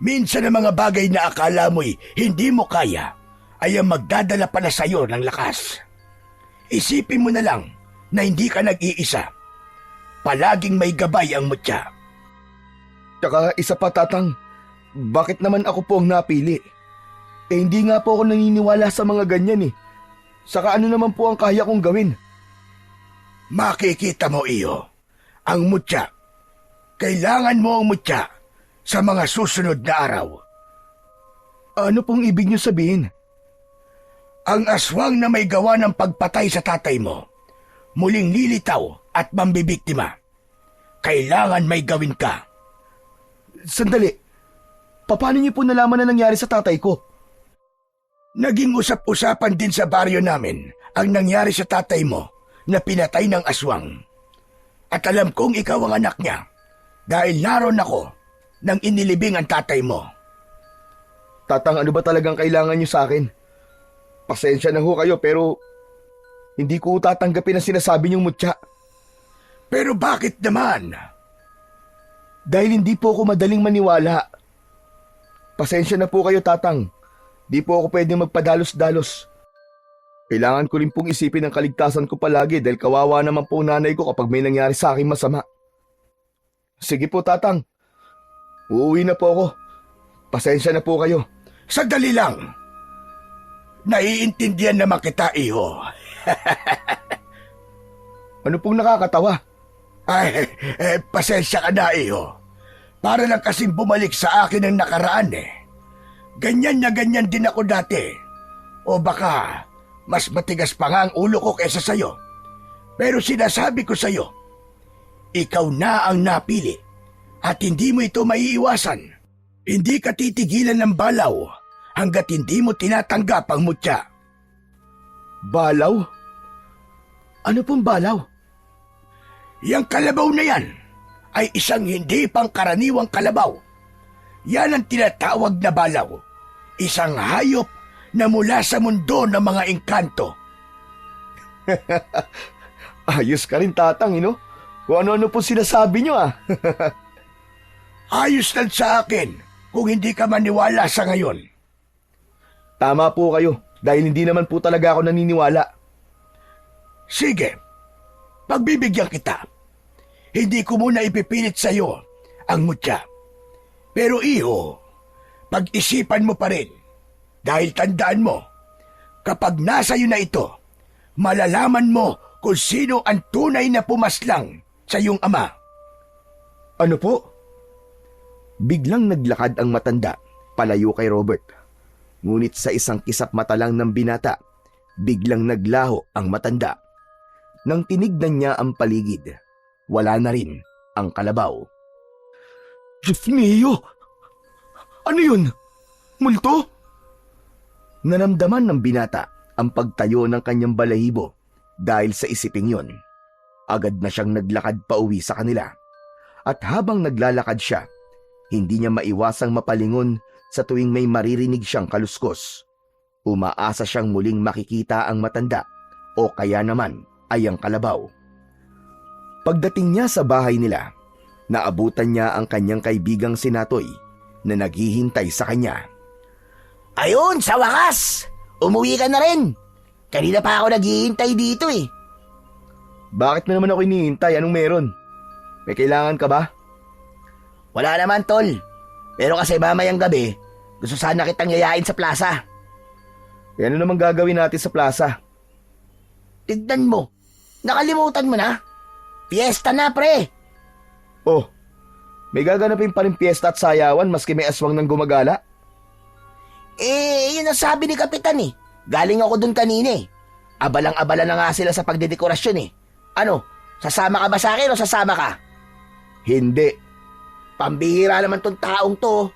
minsan ang mga bagay na akala mo'y hindi mo kaya ay ang magdadala pala sa'yo ng lakas. Isipin mo na lang na hindi ka nag-iisa. Palaging may gabay ang mutya. Tsaka isa pa, Tatang, bakit naman ako po ang napili? Hindi nga po ako naniniwala sa mga ganyan eh. Saka ano naman po ang kaya kong gawin? Makikita mo, iyo, ang mutya. Kailangan mo ang mutya sa mga susunod na araw. Ano pong ibig niyo sabihin? Ang aswang na may gawa ng pagpatay sa tatay mo, muling lilitaw at mambibiktima. Kailangan may gawin ka. Sandali, paano niyo po nalaman na nangyari sa tatay ko? Naging usap-usapan din sa baryo namin ang nangyari sa tatay mo na pinatay ng aswang. At alam kong ikaw ang anak niya dahil naroon ako nang inilibing ang tatay mo. Tatang, ano ba talagang kailangan niyo sa akin? Pasensya na ho kayo pero hindi ko tatanggapin ang sinasabi niyong mutya. Pero bakit naman? Dahil hindi po ako madaling maniwala. Pasensya na po kayo, Tatang. Di po ako pwedeng magpadalos-dalos. Kailangan ko rin pong isipin ang kaligtasan ko palagi dahil kawawa naman po nanay ko kapag may nangyari sa akin masama. Sige po, Tatang. Uuwi na po ako. Pasensya na po kayo. Sandali lang. Naiintindihan naman kita, iho. Ano pong nakakatawa? Ay, pasensya ka na, iho. Para lang kasing bumalik sa akin ang nakaraan eh. Ganyan na ganyan din ako dati. O baka, mas matigas pa nga ang ulo ko kaysa sayo. Pero sinasabi ko sayo, ikaw na ang napili at hindi mo ito maiiwasan. Hindi ka titigilan ng balaw hanggat hindi mo tinatanggap ang mutya. Balaw? Ano pong balaw? Yang kalabaw na yan ay isang hindi pangkaraniwang kalabaw. Yan ang tinatawag na balaw. Isang hayop na mula sa mundo ng mga engkanto. Ayos ka rin, Tatang, Kung ano-ano po sinasabi nyo, Ayos lang sa akin kung hindi ka maniwala sa ngayon. Tama po kayo, dahil hindi naman po talaga ako naniniwala. Sige, pagbibigyan kita. Hindi ko muna ipipilit sa iyo ang mutya. Pero iho, pag-isipan mo pa rin. Dahil tandaan mo, kapag nasa iyo na ito, malalaman mo kung sino ang tunay na pumaslang sa iyong ama. Ano po? Biglang naglakad ang matanda, palayo kay Robert. Ngunit sa isang kisap mata lang ng binata, biglang naglaho ang matanda. Nang tinignan niya ang paligid, wala na rin ang kalabaw. Diyos mio! Ano yun? Multo? Nanamdaman ng binata ang pagtayo ng kanyang balahibo dahil sa isiping yon. Agad na siyang naglakad pa uwi sa kanila. At habang naglalakad siya, hindi niya maiwasang mapalingon sa tuwing may maririnig siyang kaluskos. Umaasa siyang muling makikita ang matanda o kaya naman ay ang kalabaw. Pagdating niya sa bahay nila, naabutan niya ang kanyang kaibigang si Natoy na naghihintay sa kanya. Ayun, sa wakas! Umuwi ka na rin! Kanina pa ako naghihintay dito eh. Bakit mo naman ako hinihintay? Anong meron? May kailangan ka ba? Wala naman, tol. Pero kasi mamayang gabi, gusto sana kitang yayain sa plaza. E ano naman gagawin natin sa plaza? Tignan mo, nakalimutan mo na. Fiesta na, pre. Oh, may gaganapin pa rin piyesta at sayawan maski may aswang ng gumagala? Yun ang sabi ni Kapitan eh. Galing ako dun kanina eh. Abalang-abala na nga sila sa pagdedekorasyon eh. Ano, sasama ka ba sa akin o sasama ka? Hindi. Pambihira naman tong taong to.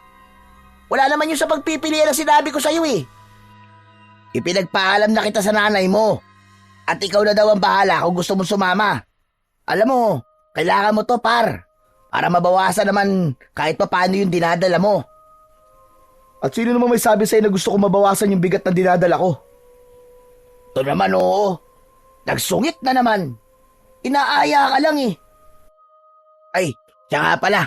Wala naman yung sa pagpipilian na sinabi ko sa'yo eh. Ipinagpaalam na kita sa nanay mo. At ikaw na daw ang bahala kung gusto mong sumama. Alam mo, kailangan mo to, par. Para mabawasan naman kahit pa paano yung dinadala mo. At sino naman may sabi sa'yo na gusto ko mabawasan yung bigat na dinadala ko? Ito naman oo. Nagsungit na naman. Inaaya ka lang eh. Ay, siya nga pala.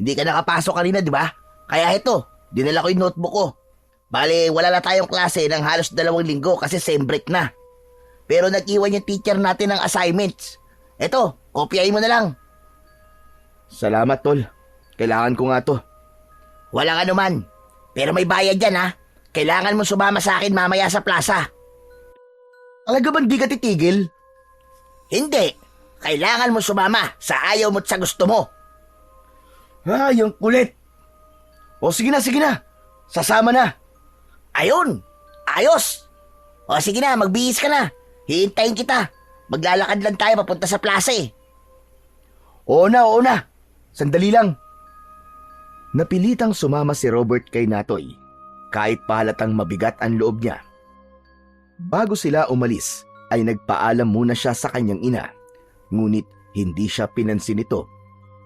Hindi ka nakapasok kanina, di ba? Kaya ito, dinala ko yung notebook ko. Bale, wala na tayong klase ng halos 2 linggo kasi sem break na. Pero nag-iwan yung teacher natin ng assignments. Eto, kopyahin mo na lang. Salamat, tol. Kailangan ko nga to. Walang anuman. Pero may bayad yan ha. Kailangan mo sumama sa akin mamaya sa plaza. Talaga bang di ka titigil? Hindi. Kailangan mo sumama sa ayaw mo't sa gusto mo. Yung kulit. O sige na, sige na. Sasama na. Ayun. Ayos. O sige na, magbihis ka na. Hihintayin kita. Maglalakad lang tayo papunta sa plaza eh. Oo na. Sandali lang. Napilitang sumama si Robert kay Natoy, kahit pahalatang mabigat ang loob niya. Bago sila umalis, ay nagpaalam muna siya sa kanyang ina, ngunit hindi siya pinansin nito.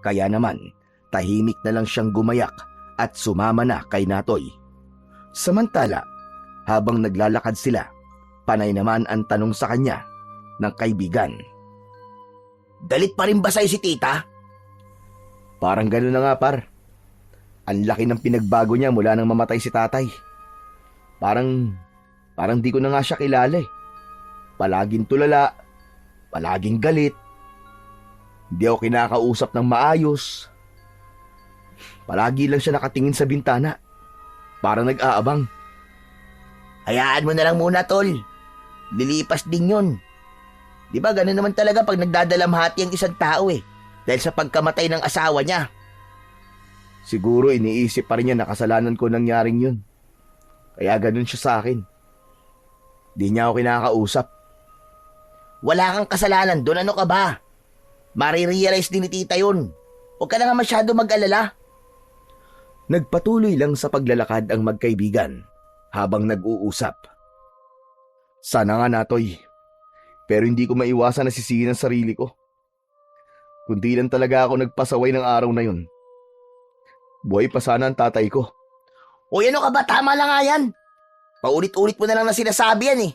Kaya naman, tahimik na lang siyang gumayak at sumama na kay Natoy. Samantala, habang naglalakad sila, panay naman ang tanong sa kanya ng kaibigan. Galit pa rin ba sa'yo si tita? Parang gano'n na nga, par. Ang laki ng pinagbago niya mula nang mamatay si tatay. Parang di ko na nga siya kilala eh. palaging tulala, palaging galit. Hindi ako kinakausap ng maayos. Palagi lang siya nakatingin sa bintana. Parang nag-aabang. Hayaan mo na lang muna, tol. Lilipas din yun. Di ba ganun naman talaga pag nagdadalamhati ang isang tao eh. Dahil sa pagkamatay ng asawa niya. Siguro iniisip pa rin niya na kasalanan ko nangyaring yun. Kaya ganun siya sa akin. Di niya ako kinakausap. Wala kang kasalanan doon, ano ka ba? Marirealize din ni tita yun. Huwag ka na nga masyado mag-alala. Nagpatuloy lang sa paglalakad ang magkaibigan habang nag-uusap. Sana nga, Natoy. Pero hindi ko maiwasan na sisihin ang sarili ko. Kundi lang talaga ako nagpasaway ng araw na yun. Buhay pa sana ang tatay ko. O ano ka ba? Tama lang nga yan. Paulit-ulit mo na lang na sinasabi yan eh.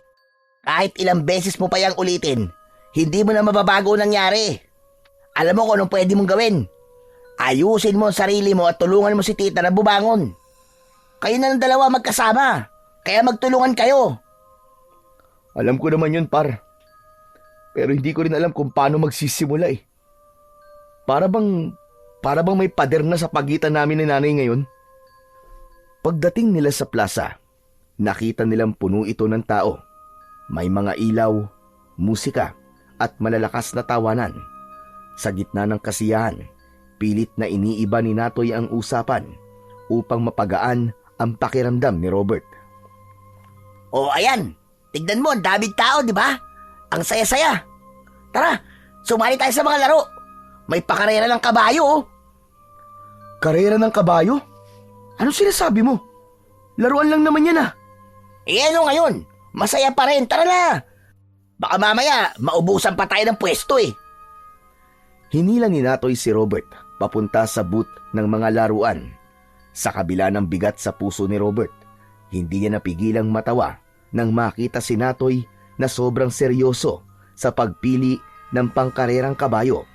Kahit ilang beses mo pa yang ulitin, hindi mo na mababago ang nangyari. Alam mo kung anong pwede mong gawin. Ayusin mo ang sarili mo at tulungan mo si tita na bumangon. Kayo na ng dalawa magkasama. Kaya magtulungan kayo. Alam ko naman yun, par. Pero hindi ko rin alam kung paano magsisimula eh. Para bang may pader na sa pagitan namin ni nanay ngayon? Pagdating nila sa plaza, nakita nilang puno ito ng tao. May mga ilaw, musika, at malalakas na tawanan. Sa gitna ng kasiyahan, pilit na iniiba ni Natoy ang usapan upang mapagaan ang pakiramdam ni Robert. O ayan, tignan mo, ang daming tao, di ba? Ang saya-saya. Tara, sumali tayo sa mga laro. May pakarera ng kabayo, oh. Karera ng kabayo? Anong sinasabi mo? Laruan lang naman yan ah. Eh ano ngayon? Masaya pa rin, tara na. Baka mamaya, maubusan pa tayo ng pwesto eh. Hinila ni Natoy si Robert papunta sa booth ng mga laruan. Sa kabila ng bigat sa puso ni Robert, hindi niya napigilang matawa nang makita si Natoy na sobrang seryoso sa pagpili ng pangkarerang kabayo.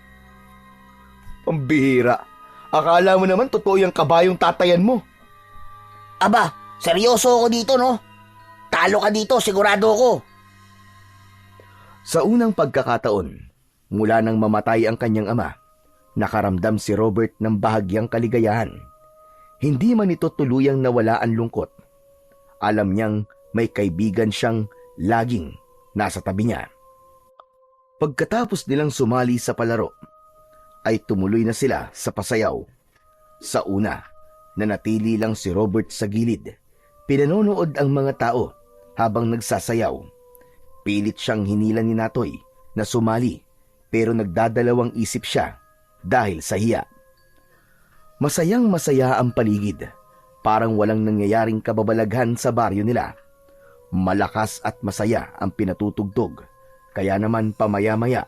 Pambihira. Akala mo naman totoo yung kabayong tatayan mo. Aba, seryoso ako dito, no? Talo ka dito, sigurado ako. Sa unang pagkakataon, mula nang mamatay ang kanyang ama, nakaramdam si Robert ng bahagyang kaligayahan. Hindi man ito tuluyang nawala ang lungkot. Alam niyang may kaibigan siyang laging nasa tabi niya. Pagkatapos nilang sumali sa palaro, ay tumuloy na sila sa pasayaw. Sa una, nanatili lang si Robert sa gilid. Pinanonood ang mga tao habang nagsasayaw. Pilit siyang hinila ni Natoy na sumali pero nagdadalawang isip siya dahil sa hiya. Masayang masaya ang paligid. Parang walang nangyayaring kababalaghan sa baryo nila. Malakas at masaya ang pinatutugtog. Kaya naman pamaya-maya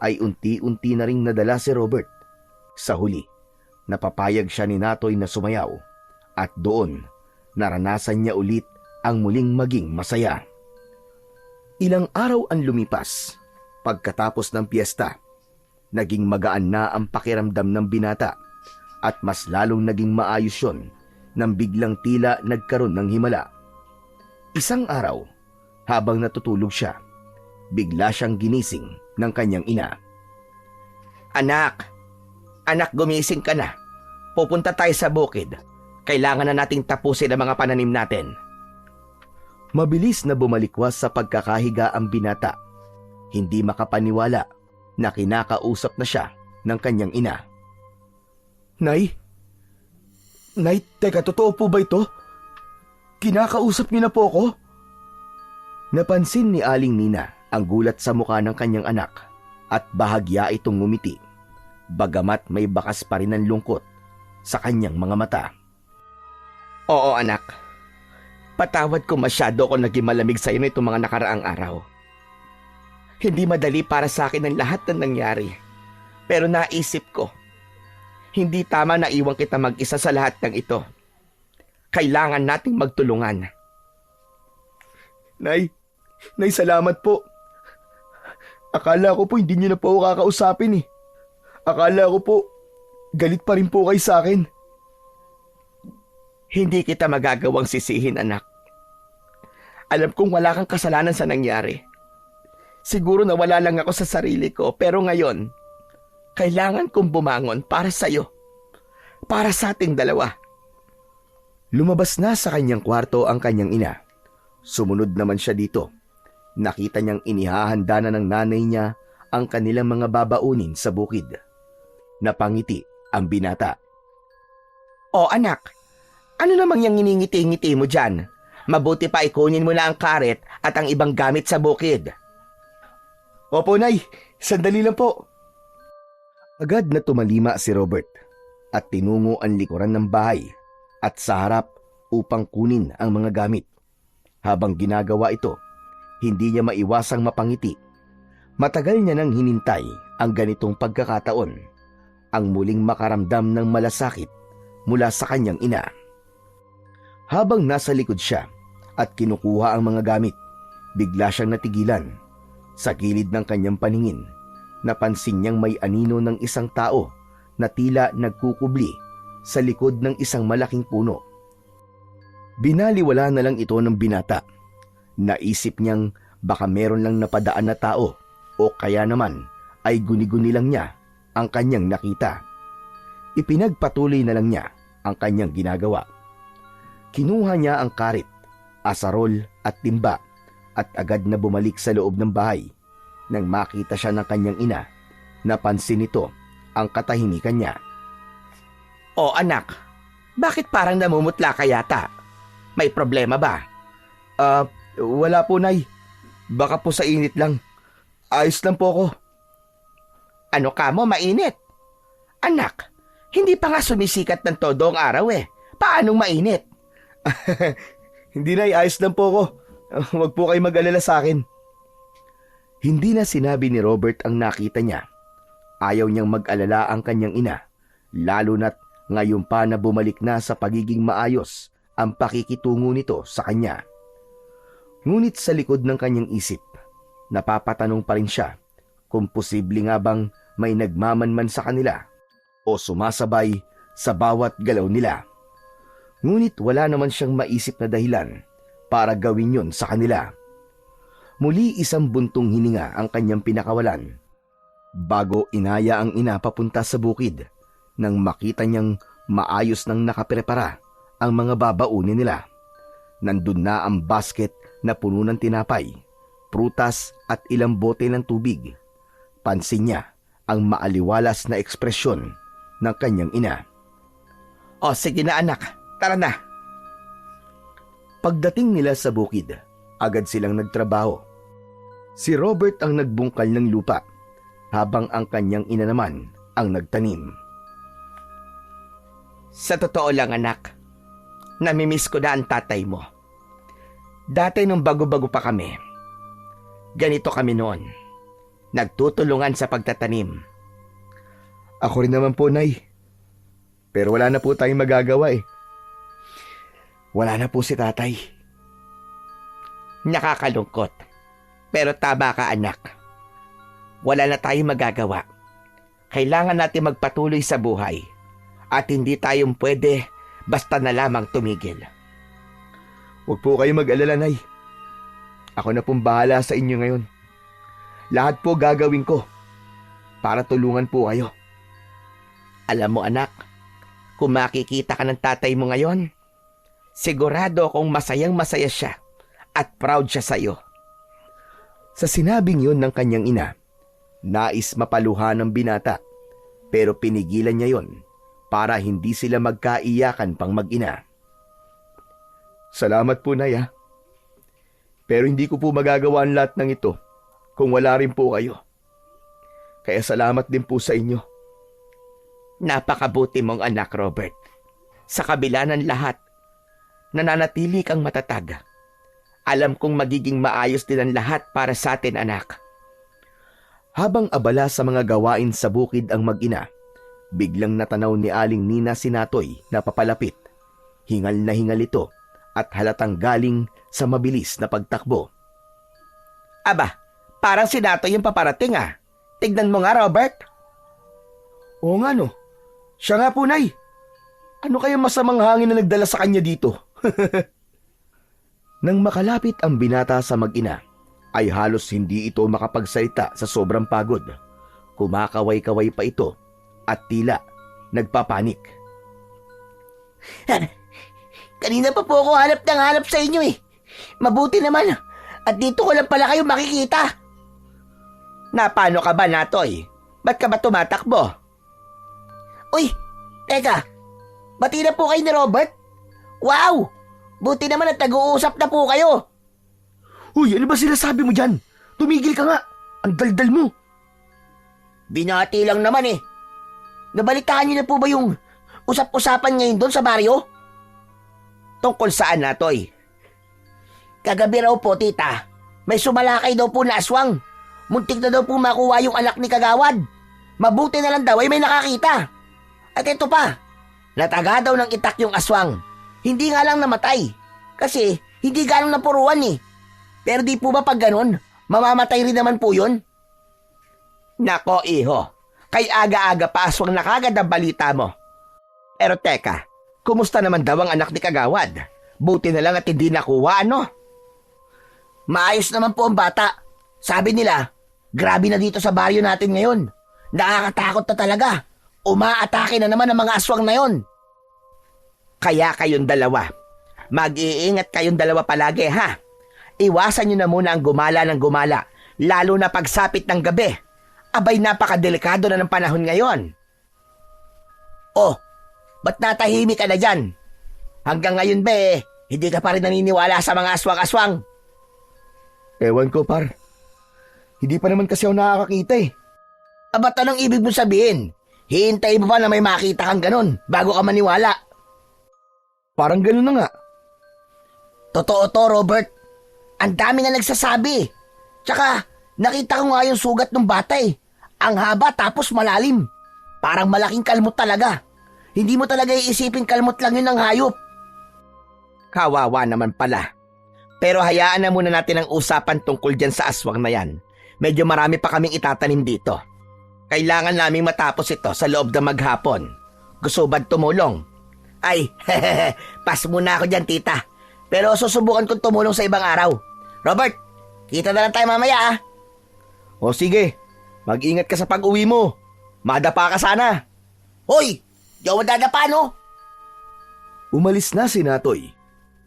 ay unti-unti na ring nadala si Robert. Sa huli, napapayag siya ni Natoy na sumayaw at doon naranasan niya ulit ang muling maging masaya. Ilang araw ang lumipas. Pagkatapos ng piyesta, naging magaan na ang pakiramdam ng binata at mas lalong naging maayos yun nang biglang tila nagkaroon ng himala. Isang araw, habang natutulog siya, bigla siyang ginising ng kanyang ina. Anak, gumising ka na. Pupunta tayo sa bukid. Kailangan na nating tapusin ang mga pananim natin. Mabilis na bumalikwas sa pagkakahiga ang binata. Hindi makapaniwala na kinakausap na siya ng kanyang ina. Nay, teka, totoo po ba ito? Kinakausap niyo na po ako? Napansin ni Aling Nina ang gulat sa mukha ng kanyang anak at bahagya itong ngumiti, bagamat may bakas pa rin ng lungkot sa kanyang mga mata. Oo anak, patawad ko masyado kung naging malamig sa iyo nitong mga nakaraang araw. Hindi madali para sa akin ang lahat ng nangyari, pero naisip ko, hindi tama na iwan kita mag-isa sa lahat ng ito. Kailangan nating magtulungan. Nay, salamat po. Akala ko po hindi niyo na po ako kakausapin eh. Akala ko po, galit pa rin po kayo sa akin. Hindi kita magagawang sisihin, anak. Alam kong wala kang kasalanan sa nangyari. Siguro nawala lang ako sa sarili ko, pero ngayon, kailangan kong bumangon para sa'yo. Para sa ating dalawa. Lumabas na sa kanyang kwarto ang kanyang ina. Sumunod naman siya dito. Nakita niyang inihahanda na ng nanay niya ang kanilang mga babaunin sa bukid. Napangiti ang binata. O anak, ano namang yung nginingiti-ngiti mo dyan? Mabuti pa ikunin mo na ang karet at ang ibang gamit sa bukid. Opo, Nay. Sandali lang po. Agad na tumalima si Robert at tinungo ang likuran ng bahay at sa harap upang kunin ang mga gamit. Habang ginagawa ito, hindi niya maiwasang mapangiti. Matagal niya nang hinintay ang ganitong pagkakataon, ang muling makaramdam ng malasakit mula sa kanyang ina. Habang nasa likod siya at kinukuha ang mga gamit, bigla siyang natigilan. Sa gilid ng kanyang paningin, napansin niyang may anino ng isang tao na tila nagkukubli sa likod ng isang malaking puno. Binaliwala na lang ito ng binata. Naisip niyang baka meron lang napadaan na tao o kaya naman ay guni-guni lang niya ang kanyang nakita. Ipinagpatuloy na lang niya ang kanyang ginagawa. Kinuha niya ang karit, asarol at timba at agad na bumalik sa loob ng bahay. Nang makita siya ng kanyang ina, napansin nito ang katahimikan niya. O anak, bakit parang namumutla ka yata? May problema ba? Wala po, Nay. Baka po sa init lang. Ayos lang po ako. Ano ka mo, mainit? Anak, hindi pa nga sumisikat ng todo ang araw eh. Paanong mainit? Hindi, Nay. Ayos lang po ako. Huwag po kayo mag-alala sa akin. Hindi na sinabi ni Robert ang nakita niya. Ayaw niyang mag-alala ang kanyang ina, lalo na't ngayon pa na bumalik na sa pagiging maayos ang pakikitungo nito sa kanya. Ngunit sa likod ng kanyang isip, napapatanong pa rin siya kung posible nga bang may nagmamanman sa kanila o sumasabay sa bawat galaw nila. Ngunit wala naman siyang maisip na dahilan para gawin yon sa kanila. Muli isang buntong hininga ang kanyang pinakawalan bago inaya ang ina papunta sa bukid nang makita niyang maayos nang nakaprepara ang mga babaunin nila. Nandun na ang basket na puno ng tinapay, prutas at ilang bote ng tubig. Pansin niya ang maaliwalas na ekspresyon ng kanyang ina. O sige na anak, tara na. Pagdating nila sa bukid, agad silang nagtrabaho. Si Robert ang nagbungkal ng lupa, habang ang kanyang ina naman ang nagtanim. Sa totoo lang anak, namimiss ko na ang tatay mo. Dati nung bago-bago pa kami, ganito kami noon, nagtutulungan sa pagtatanim. Ako rin naman po, Nay. Pero wala na po tayong magagawa eh. Wala na po si tatay. Nakakalungkot. Pero tama ka anak. Wala na tayong magagawa. Kailangan natin magpatuloy sa buhay. At hindi tayong pwede basta na lamang tumigil. Huwag po kayo mag-alala, Nay. Ako na pong bahala sa inyo ngayon. Lahat po gagawin ko para tulungan po kayo. Alam mo anak, kung makikita ka ng tatay mo ngayon, sigurado akong masayang-masaya siya at proud siya sa iyo. Sa sinabing yun ng kanyang ina, nais mapaluhan ng binata, pero pinigilan niya yon para hindi sila magkaiyakan pang mag-ina. Salamat po, Nay, ha? Pero hindi ko po magagawa ang lahat ng ito kung wala rin po kayo. Kaya salamat din po sa inyo. Napakabuti mong anak, Robert. Sa kabila ng lahat, nananatili kang matatag. Alam kong magiging maayos din ang lahat para sa atin, anak. Habang abala sa mga gawain sa bukid ang mag-ina, biglang natanaw ni Aling Nina si Natoy na papalapit. Hingal na hingal ito at halatang galing sa mabilis na pagtakbo. Aba, parang si Natoy yung paparating ah. Tignan mo nga, Robert. Oo nga no. Siya nga po, Nay. Ano kaya masamang hangin na nagdala sa kanya dito? Nang makalapit ang binata sa mag-ina, ay halos hindi ito makapagsalita sa sobrang pagod. Kumakaway-kaway pa ito at tila nagpapanik. Kanina pa po ako hanap ng hanap sa inyo eh. Mabuti naman. At dito ko lang pala kayo makikita. Napano ka ba, Natoy? Ba't ka ba tumatakbo? Uy, teka. Bati na po kayo ni Robert? Wow! Buti naman at nag-uusap na po kayo. Uy, ano ba sinasabi mo dyan? Tumigil ka nga. Ang daldal mo. Binati lang naman eh. Nabalitaan niyo na po ba yung usap-usapan ngayon doon sa baryo? Tungkol saan, Natoy? Kagabi raw po, tita. May sumalakay daw po na aswang. Muntik na daw po makuha yung anak ni Kagawad. Mabuti na lang daw ay may nakakita. At ito pa, nataga daw ng itak yung aswang. Hindi nga lang namatay. Kasi hindi ganong napuruan eh. Pero di po ba pag ganon, mamamatay rin naman po yun? Nako, iho. Kay aga-aga pa aswang na kagad ang balita mo. Pero teka, kumusta naman daw ang anak ni Kagawad? Buti na lang at hindi nakuha, ano? Maayos naman po ang bata. Sabi nila, grabe na dito sa baryo natin ngayon. Nakakatakot na talaga. Umaatake na naman ang mga aswang na yon. Kaya kayong dalawa, mag-iingat kayong dalawa palagi, ha? Iwasan nyo na muna ang gumala ng gumala, lalo na pagsapit ng gabi. Abay, napakadelikado na ng panahon ngayon. Oh, ba't natahimik ka na dyan? Hanggang ngayon ba hindi ka pa rin naniniwala sa mga aswang-aswang? Ewan ko, par. Hindi pa naman kasi ako nakakakita eh. Ba't anong ibig mo sabihin? Hihintay mo pa na may makita kang ganon bago ka maniwala? Parang gano'n na nga. Totoo to, Robert. Ang dami nga nagsasabi. Tsaka, nakita ko nga yung sugat ng bata eh. Ang haba tapos malalim. Parang malaking kalmot talaga. Hindi mo talaga iisipin kalmot lang yun ng hayop. Kawawa naman pala. Pero hayaan na muna natin ang usapan tungkol dyan sa aswang na yan. Medyo marami pa kaming itatanim dito. Kailangan naming matapos ito sa loob ng maghapon. Gusto ba't tumulong? Ay, pas muna ako dyan, tita. Pero susubukan kong tumulong sa ibang araw. Robert, kita na lang tayo mamaya, ah. O sige, mag-ingat ka sa pag-uwi mo. Madapa ka sana. Hoy, di ako madadapa, no? Umalis na si Natoy.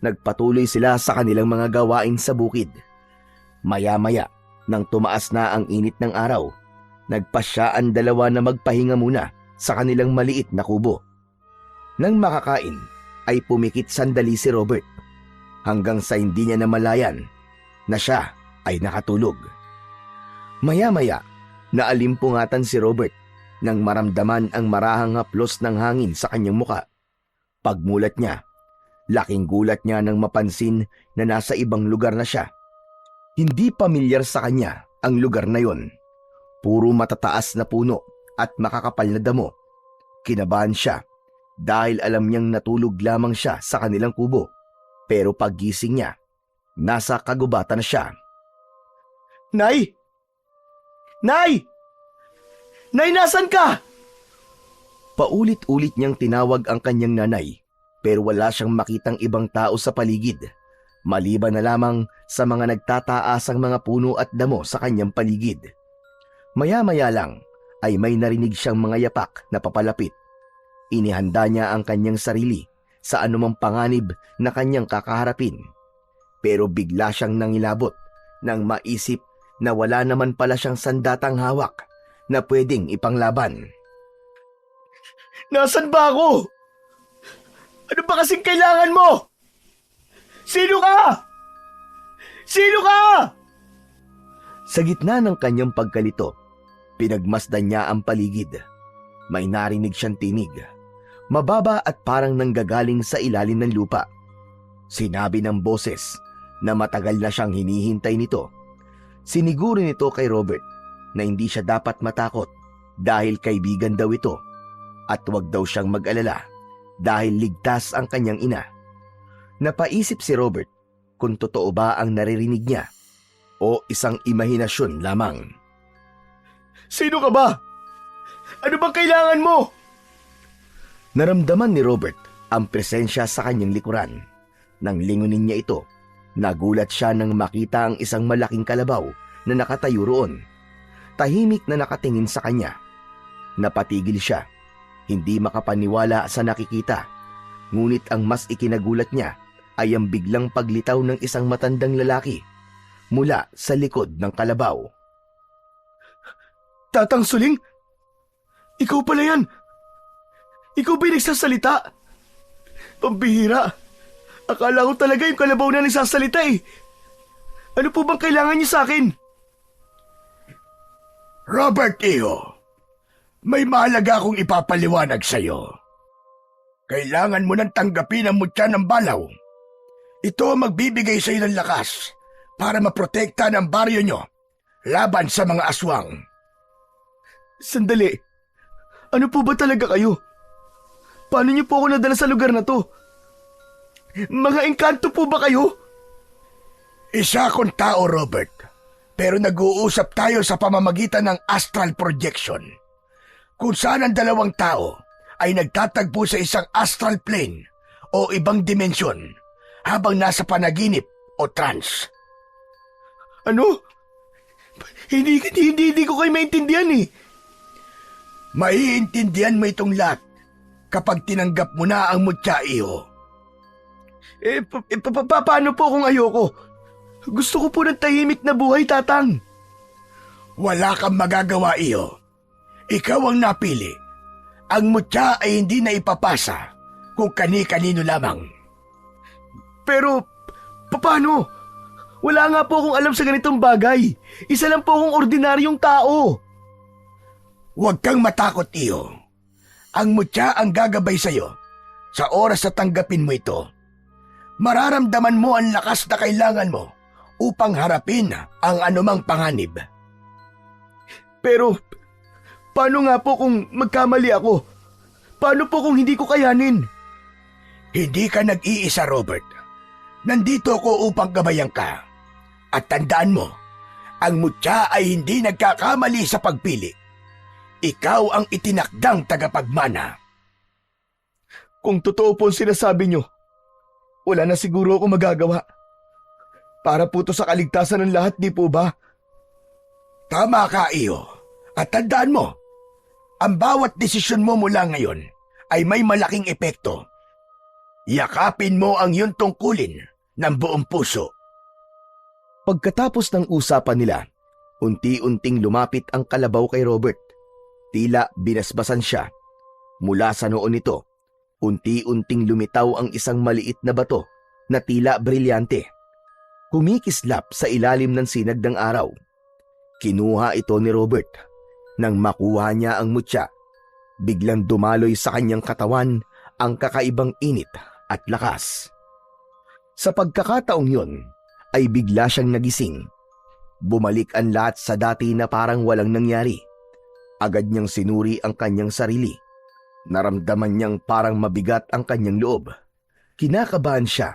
Nagpatuloy sila sa kanilang mga gawain sa bukid. Maya-maya, nang tumaas na ang init ng araw, nagpasya ang dalawa na magpahinga muna sa kanilang maliit na kubo. Nang makakain, ay pumikit sandali si Robert hanggang sa hindi niya namalayan na siya ay nakatulog. Maya-maya, naalimpungatan si Robert nang maramdaman ang marahang haplos ng hangin sa kanyang muka. Pagmulat niya, laking gulat niya nang mapansin na nasa ibang lugar na siya. Hindi pamilyar sa kanya ang lugar na yon. Puro matataas na puno at makakapal na damo. Kinabahan siya dahil alam niyang natulog lamang siya sa kanilang kubo. Pero paggising niya, nasa kagubatan na siya. Nay! Nay! Nay, nasan ka? Paulit-ulit niyang tinawag ang kanyang nanay, pero wala siyang makitang ibang tao sa paligid, maliban na lamang sa mga nagtataasang mga puno at damo sa kanyang paligid. Maya-maya lang ay may narinig siyang mga yapak na papalapit. Inihanda niya ang kanyang sarili sa anumang panganib na kanyang kakaharapin. Pero bigla siyang nangilabot nang maisip na wala naman pala siyang sandatang hawak na pwedeng ipanglaban. Nasaan ba ako? Ano ba kasing kailangan mo? Sino ka? Sino ka? Sa gitna ng kanyang pagkalito, pinagmasdan niya ang paligid. May narinig siyang tinig. Mababa at parang nanggagaling sa ilalim ng lupa. Sinabi ng boses na matagal na siyang hinihintay nito. Siniguro nito kay Robert na hindi siya dapat matakot dahil kaibigan daw ito at huwag daw siyang mag-alala dahil ligtas ang kanyang ina. Napaisip si Robert kung totoo ba ang naririnig niya o isang imahinasyon lamang. Sino ka ba? Ano bang kailangan mo? Naramdaman ni Robert ang presensya sa kanyang likuran. Nang lingunin niya ito, Nagulat siya nang makita ang isang malaking kalabaw na nakatayo roon. Tahimik na nakatingin sa kanya. Napatigil siya, hindi makapaniwala sa nakikita. Ngunit ang mas ikinagulat niya ay ang biglang paglitaw ng isang matandang lalaki mula sa likod ng kalabaw. Tatang Suling? Ikaw pala yan! Ikaw ba yung nagsasalita? Pambihira! Akala ko talaga yung kalabaw na nagsasalita eh! Ano po bang kailangan niyo sa akin? Robert Iho, may mahalaga akong ipapaliwanag sa'yo. Kailangan mo nang tanggapin ang mutya ng balaw. Ito ang magbibigay sa'yo ng lakas para maprotekta ng baryo nyo laban sa mga aswang. Sandali. Ano po ba talaga kayo? Paano niyo po ako nadala sa lugar na to? Mga engkanto po ba kayo? Isa akong tao, Robert. Pero nag-uusap tayo sa pamamagitan ng astral projection. Kung saan ang dalawang tao ay nagtatagpo sa isang astral plane o ibang dimensyon habang nasa panaginip o trance. Ano? Hindi ko kayo maintindihan eh. Maiintindihan mo itong lahat kapag tinanggap mo na ang mutya, Iho. Paano po kung ayoko? Gusto ko po ng tahimik na buhay, Tatang. Wala kang magagawa, Iho. Ikaw ang napili. Ang mutya ay hindi na ipapasa kung kani-kanino lamang. Pero, paano? Wala nga po akong alam sa ganitong bagay. Isa lang po akong ordinaryong tao. Huwag kang matakot, Iho. Ang mutya ang gagabay sa'yo. Sa oras na tanggapin mo ito, mararamdaman mo ang lakas na kailangan mo upang harapin ang anumang panganib. Pero, paano nga po kung magkamali ako? Paano po kung hindi ko kayanin? Hindi ka nag-iisa, Robert. Nandito ako upang gabayan ka. At tandaan mo, ang mutya ay hindi nagkakamali sa pagpili. Ikaw ang itinakdang tagapagmana. Kung totoo po ang sinasabi nyo, wala na siguro ako magagawa. Para po to sa kaligtasan ng lahat, di po ba? Tama ka, Iho. At tandaan mo, ang bawat desisyon mo mula ngayon ay may malaking epekto. Yakapin mo ang iyong tungkulin ng buong puso. Pagkatapos ng usapan nila, unti-unting lumapit ang kalabaw kay Robert. Tila binasbasan siya. Mula sa noon nito, unti-unting lumitaw ang isang maliit na bato na tila brilyante. Kumikislap sa ilalim ng sinag ng araw. Kinuha ito ni Robert. Nang makuha niya ang mutya, biglang dumaloy sa kanyang katawan ang kakaibang init at lakas. Sa pagkakataong yon, ay bigla siyang nagising. Bumalik ang lahat sa dati na parang walang nangyari. Agad niyang sinuri ang kanyang sarili. Naramdaman niyang parang mabigat ang kanyang loob. Kinakabahan siya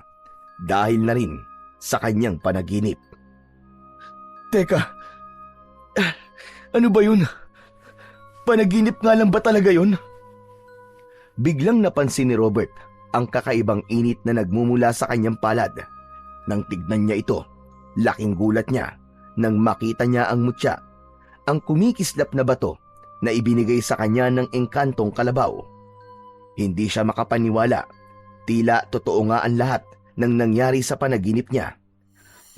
dahil na rin sa kanyang panaginip. Teka, ano ba yun? Panaginip nga lang ba talaga yun? Biglang napansin ni Robert ang kakaibang init na nagmumula sa kanyang palad. Nang tignan niya ito, laking gulat niya nang makita niya ang mutya, ang kumikislap na bato na ibinigay sa kanya ng engkantong kalabaw. Hindi siya makapaniwala. Tila totoo nga ang lahat ng nangyari sa panaginip niya.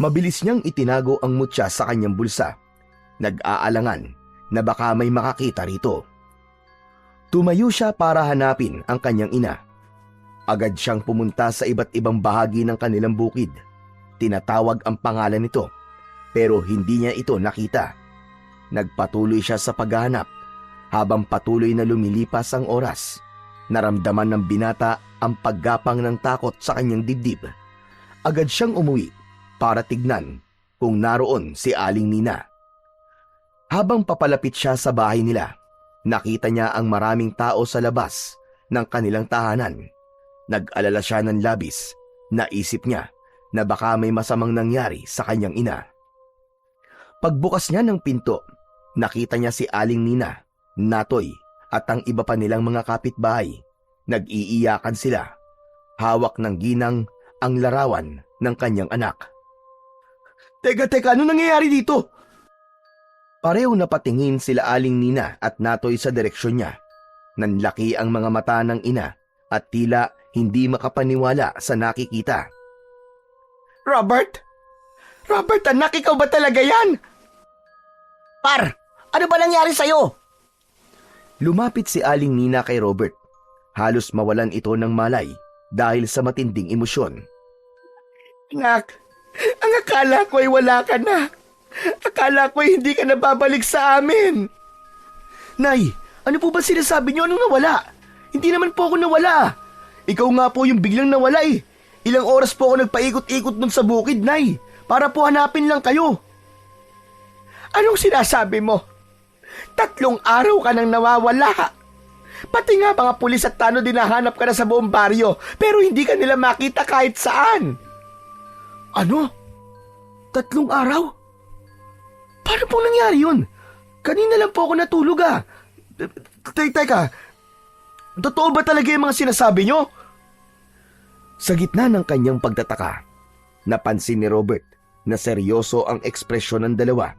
Mabilis niyang itinago ang mutya sa kanyang bulsa. Nag-aalangan na baka may makakita rito. Tumayo siya para hanapin ang kanyang ina. Agad siyang pumunta sa iba't ibang bahagi ng kanilang bukid. Tinatawag ang pangalan nito, pero hindi niya ito nakita. Nagpatuloy siya sa paghahanap. Habang patuloy na lumilipas ang oras, naramdaman ng binata ang paggapang ng takot sa kanyang dibdib. Agad siyang umuwi para tignan kung naroon si Aling Nina. Habang papalapit siya sa bahay nila, nakita niya ang maraming tao sa labas ng kanilang tahanan. Nag-alala siya ng labis. Naisip niya na baka may masamang nangyari sa kanyang ina. Pagbukas niya ng pinto, nakita niya si Aling Nina, Natoy at ang iba pa nilang mga kapitbahay. Nag-iiyakan sila. Hawak ng ginang ang larawan ng kanyang anak. Teka, ano nangyayari dito? Pareho napatingin sila Aling Nina at Natoy sa direksyon niya. Nanlaki ang mga mata ng ina at tila hindi makapaniwala sa nakikita. Robert? Robert, anak, ikaw ba talaga yan? Par, ano ba nangyari sa'yo? Lumapit si Aling Nina kay Robert. Halos mawalan ito ng malay dahil sa matinding emosyon. Anak, ang akala ko ay wala ka na. Akala ko ay hindi ka na babalik sa amin. Nay, ano po ba sinasabi niyo? Anong nawala? Hindi naman po ako nawala. Ikaw nga po yung biglang nawala eh. Ilang oras po ako nagpaikot-ikot nun sa bukid, Nay. Para po hanapin lang kayo. Anong sinasabi mo? 3 araw ka nang nawawala. Pati nga mga pulis at tanod dinahanap ka na sa buong baryo, pero hindi ka nila makita kahit saan. Ano? 3 araw? Paano pong nangyari yun? Kanina lang po ako natulog ah. Teka, totoo ba talaga yung mga sinasabi nyo? Sa gitna ng kanyang pagtataka, napansin ni Robert na seryoso ang ekspresyon ng dalawa.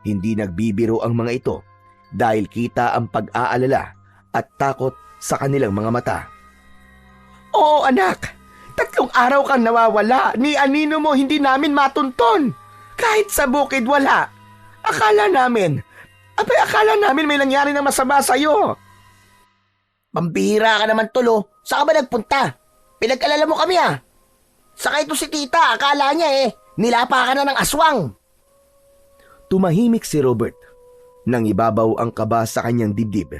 Hindi nagbibiro ang mga ito dahil kita ang pag-aalala at takot sa kanilang mga mata. Oo anak, 3 araw kang nawawala. Ni anino mo hindi namin matunton. Kahit sa bukid wala. Akala namin may nangyari na masama sa'yo. Pambihira ka naman, Tulo. Saan ka ba nagpunta? Pinag-alala mo kami ah. Saka ito si tita, akala niya nilapa ka na ng aswang. Tumahimik si Robert. Nang ibabaw ang kaba sa kanyang dibdib.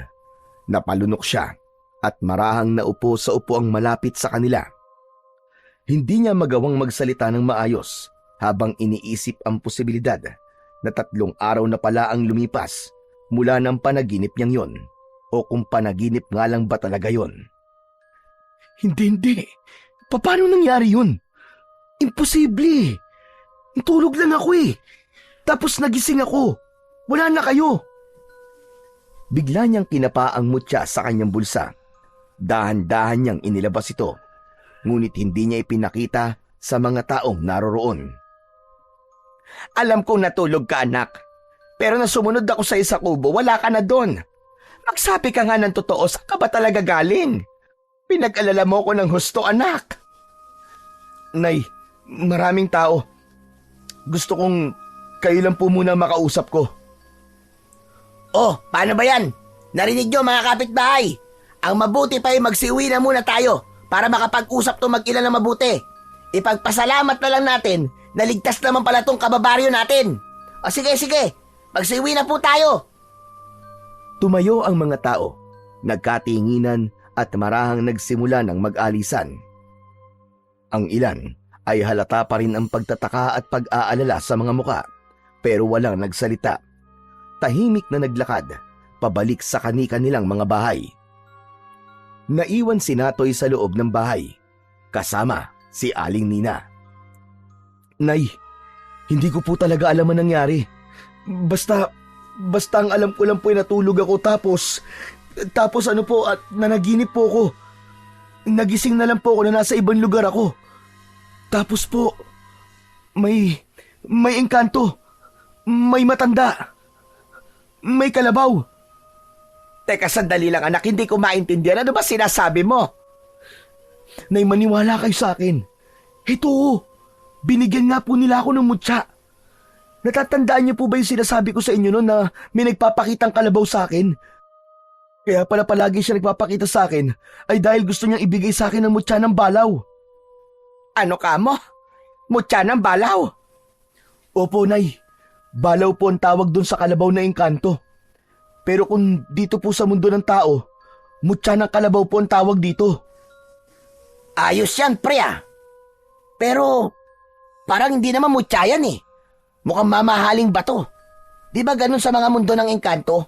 Napalunok siya at marahang naupo sa upuang malapit sa kanila. Hindi niya magawang magsalita ng maayos habang iniisip ang posibilidad na 3 araw na pala ang lumipas mula ng panaginip niyang yon o kung panaginip nga lang ba talaga yon. Hindi. Paano nangyari yun? Imposible. Tulog lang ako eh. Tapos nagising ako. Wala na kayo. Bigla niyang kinapa ang mutya sa kanyang bulsa. Dahan-dahan niyang inilabas ito. Ngunit hindi niya ipinakita sa mga taong naroroon. Alam kong natulog ka, anak. Pero nang sumunod ako sa isa kubo, wala ka na doon. Magsabi ka nga ng totoo, saan ka ba talaga galing? Pinag-alala mo ko ng husto, anak. Nay, maraming tao. Gusto kong kayo lang po muna makausap ko. Oh, paano ba yan? Narinig nyo mga kapitbahay. Ang mabuti pa ay magsiuwi na muna tayo para makapag-usap to mag-ina na mabuti. Ipagpasalamat na lang natin na ligtas naman pala tong kababaryo natin. O sige, magsiuwi na po tayo. Tumayo ang mga tao, nagkatinginan at marahang nagsimula ng mag-alisan. Ang ilan ay halata pa rin ang pagtataka at pag-aalala sa mga muka, pero walang nagsalita. Tahimik na naglakad, pabalik sa kani-kanilang mga bahay. Naiwan si Natoy sa loob ng bahay, kasama si Aling Nina. Nay, hindi ko po talaga alam ang nangyari. Basta ang alam ko lang po ay natulog ako tapos ano po at nanaginip po ako. Nagising na lang po ako na nasa ibang lugar ako. Tapos po, may engkanto, may matanda, may kalabaw. Teka, sandali lang anak, hindi ko maintindihan. Ano ba sinasabi mo? Nay, maniwala kayo sa akin. Ito, binigyan nga po nila ako ng mutya. Natatandaan niyo po ba yung sinasabi ko sa inyo noon na may nagpapakitang kalabaw sa akin? Kaya pala palagi siya nagpapakita sa akin ay dahil gusto niyang ibigay sa akin ng mutya ng balaw. Ano ka mo? Mutya ng balaw? Opo, Nay. Balaw po ang tawag doon sa kalabaw na engkanto. Pero kung dito po sa mundo ng tao, mutya ng kalabaw po ang tawag dito. Ayos yan, pre ah. Pero parang hindi naman mutya yan eh. Mukhang mamahaling bato. Di ba ganun sa mga mundo ng engkanto?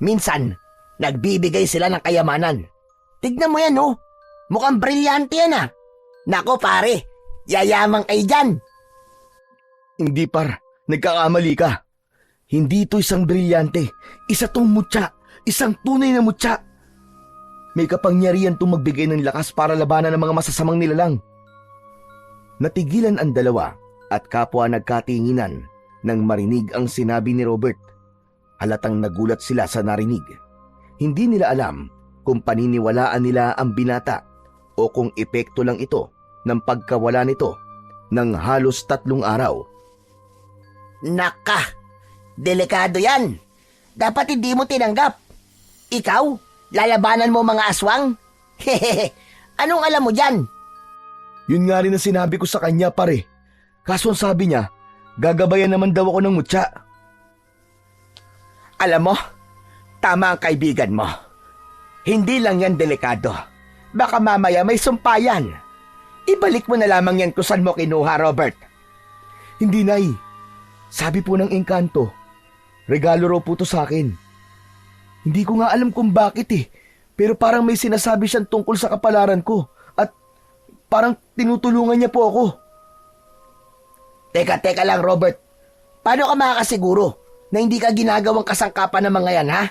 Minsan, nagbibigay sila ng kayamanan. Tignan mo yan oh. Mukhang brilyante yan ah. Nako pare, yayamang kayo dyan. Hindi par, nagkakamali ka. Hindi ito isang brilyante. Isa tong mutya. Isang tunay na mutya. May kapangyarihan itong magbigay ng lakas para labanan ng mga masasamang nilalang. Natigilan ang dalawa at kapwa nagkatinginan nang marinig ang sinabi ni Robert. Halatang nagulat sila sa narinig. Hindi nila alam kung paniniwalaan nila ang binata o kung epekto lang ito ng pagkawala nito ng halos 3 araw. Naka, delikado yan. Dapat hindi mo tinanggap. Ikaw, lalabanan mo mga aswang? Hehehe, anong alam mo dyan? Yun nga rin ang sinabi ko sa kanya, pare. Kaso ang sabi niya, gagabayan naman daw ako ng mutya. Alam mo, tama ang kaibigan mo. Hindi lang yan delikado. Baka mamaya may sumpayan. Ibalik mo na lamang yan kung saan mo kinuha, Robert. Hindi, Nay. Sabi po ng engkanto, regalo raw po to sa akin. Hindi ko nga alam kung bakit pero parang may sinasabi siyang tungkol sa kapalaran ko at parang tinutulungan niya po ako. Teka lang, Robert. Paano ka makakasiguro na hindi ka ginagawang kasangkapan ng mga yan, ha?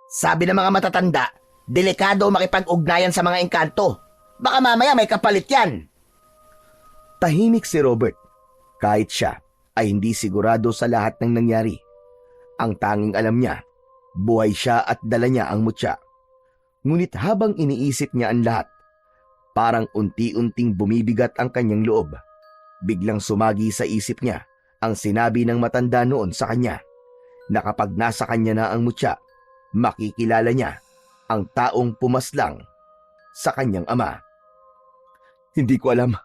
Sabi ng mga matatanda, delikado makipag-ugnayan sa mga engkanto. Baka mamaya may kapalit yan. Tahimik si Robert. Kahit siya ay hindi sigurado sa lahat ng nangyari. Ang tanging alam niya, buhay siya at dala niya ang mutya. Ngunit habang iniisip niya ang lahat, parang unti-unting bumibigat ang kanyang loob. Biglang sumagi sa isip niya ang sinabi ng matanda noon sa kanya na kapag nasa kanya na ang mutya, makikilala niya ang taong pumaslang sa kanyang ama. Hindi ko alam.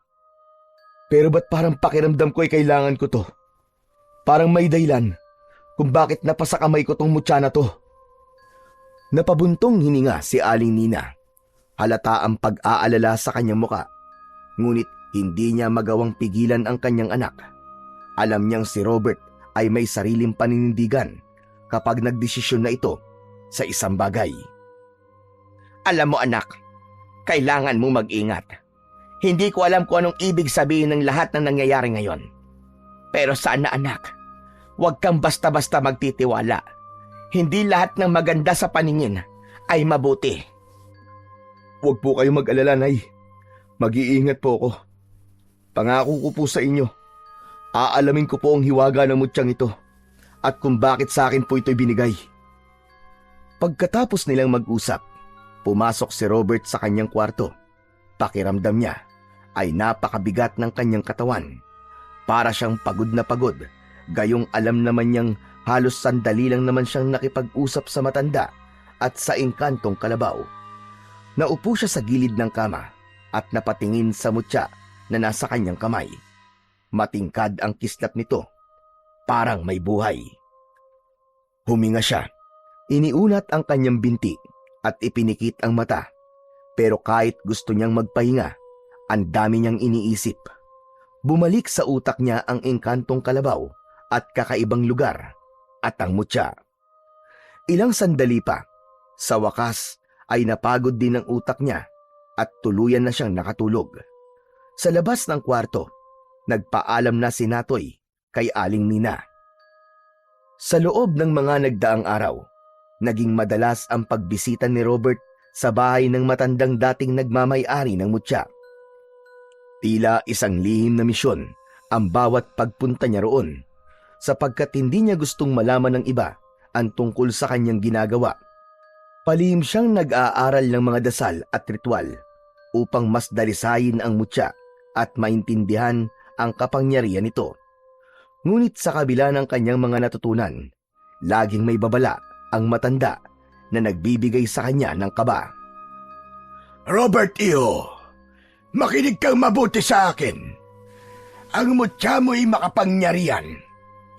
Pero ba't parang pakiramdam ko ay kailangan ko to? Parang may dahilan kung bakit napasa kamay ko tong mutya na to. Napabuntong hininga si Aling Nina. Halata ang pag-aalala sa kanyang muka. Ngunit hindi niya magawang pigilan ang kanyang anak. Alam niyang si Robert ay may sariling paninindigan kapag nagdesisyon na ito sa isang bagay. Alam mo, anak, kailangan mo mag-ingat. Hindi ko alam kung anong ibig sabihin ng lahat ng nangyayari ngayon. Pero sana, anak, huwag kang basta-basta magtitiwala. Hindi lahat ng maganda sa paningin ay mabuti. Huwag po kayong mag-alala, Nay. Mag-iingat po ako. Pangako ko po sa inyo, aalamin ko po ang hiwaga ng mutyang ito at kung bakit sa akin po ito'y binigay. Pagkatapos nilang mag-usap, pumasok si Robert sa kanyang kwarto. Pakiramdam niya ay napakabigat ng kanyang katawan. Para siyang pagod na pagod, gayong alam naman niyang halos sandali lang naman siyang nakipag-usap sa matanda at sa engkantong kalabaw. Naupo siya sa gilid ng kama at napatingin sa mutya na nasa kanyang kamay. Matingkad ang kislap nito, parang may buhay. Huminga siya, iniunat ang kanyang binti at ipinikit ang mata. Pero kahit gusto niyang magpahinga, ang dami niyang iniisip. Bumalik sa utak niya ang engkantong kalabaw at kakaibang lugar at ang mutya. Ilang sandali pa, sa wakas ay napagod din ang utak niya at tuluyan na siyang nakatulog. Sa labas ng kwarto, nagpaalam na si Natoy kay Aling Nina. Sa loob ng mga nagdaang araw, naging madalas ang pagbisita ni Robert sa bahay ng matandang dating nagmamay-ari ng mutya. Tila isang lihim na misyon ang bawat pagpunta niya roon, sapagkat hindi niya gustong malaman ng iba ang tungkol sa kanyang ginagawa. Palihim siyang nag-aaral ng mga dasal at ritual upang mas dalisayin ang mutya at maintindihan ang kapangyarihan nito. Ngunit sa kabila ng kanyang mga natutunan, laging may babala ang matanda na nagbibigay sa kanya ng kaba. Robert Iho, makinig kang mabuti sa akin. Ang mutya mo'y makapangyarihan.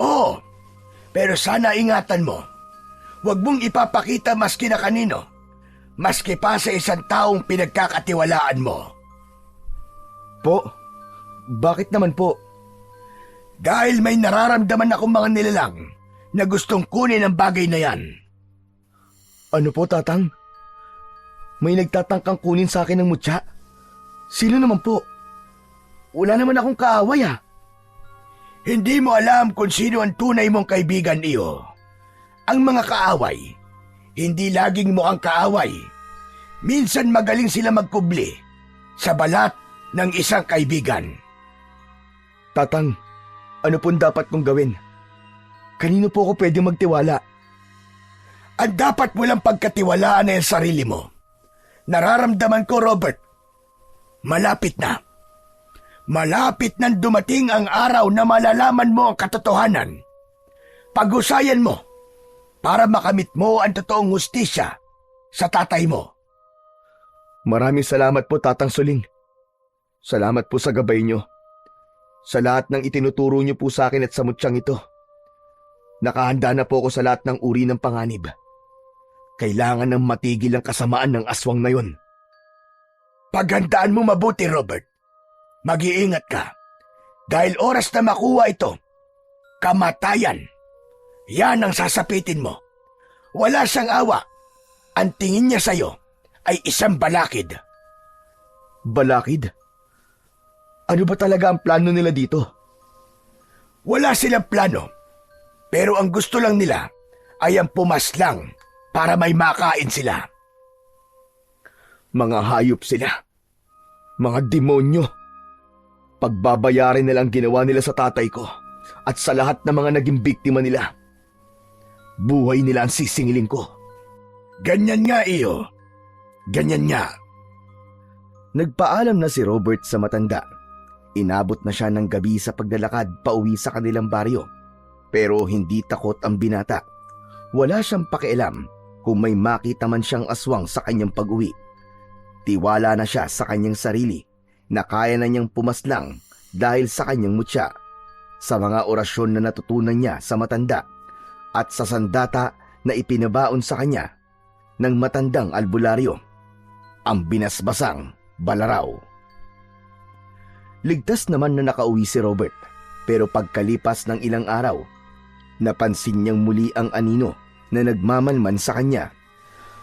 Oo, pero sana ingatan mo. Huwag mong ipapakita maski na kanino, maski pa sa isang taong pinagkakatiwalaan mo. Po? Bakit naman po? Dahil may nararamdaman akong mga nilalang na gustong kunin ang bagay na yan. Ano po, Tatang? May nagtatangkang kunin sa akin ng mutya? Sino naman po? Wala naman akong kaaway Hindi mo alam kung sino ang tunay mong kaibigan, Iyo. Ang mga kaaway, hindi laging mukhang kaaway. Minsan magaling sila magkubli sa balat ng isang kaibigan. Tatang, Ano pong dapat kong gawin? Kanino po ako pwede magtiwala? Ang dapat mo lang pagkatiwalaan ay ang sarili mo. Nararamdaman ko, Robert. Malapit na. Malapit nang dumating ang araw na malalaman mo ang katotohanan. Pag-usayan mo para makamit mo ang totoong hustisya sa tatay mo. Maraming salamat po, Tatang Suling. Salamat po sa gabay niyo. Sa lahat ng itinuturo niyo po sa akin at sa mutyang ito. Nakahanda na po ako sa lahat ng uri ng panganib. Kailangan ng matigil ang kasamaan ng aswang na yon. Paghandaan mo mabuti, Robert. Mag-iingat ka. Dahil oras na makuha ito, kamatayan. Yan ang sasapitin mo. Wala siyang awa. Ang tingin niya sa'yo ay isang balakid. Balakid? Ano ba talaga ang plano nila dito? Wala silang plano. Pero ang gusto lang nila ay ang pumaslang para may makain sila. Mga hayop sila. Mga demonyo. Pagbabayarin nilang ginawa nila sa tatay ko at sa lahat ng mga naging biktima nila. Buhay nila ang sisingilin ko. Ganyan nga, iyo. Ganyan nga. Nagpaalam na si Robert sa matanda. Inabot na siya ng gabi sa paglalakad pauwi sa kanilang baryo. Pero hindi takot ang binata. Wala siyang pakialam kung may makita man siyang aswang sa kanyang pag-uwi. Tiwala na siya sa kanyang sarili na kaya na niyang pumaslang dahil sa kanyang mutya, sa mga orasyon na natutunan niya sa matanda at sa sandata na ipinabaon sa kanya ng matandang albularyo, ang binasbasang balaraw. Ligtas naman na nakauwi si Robert, pero pagkalipas ng ilang araw, napansin niyang muli ang anino na nagmamalman sa kanya.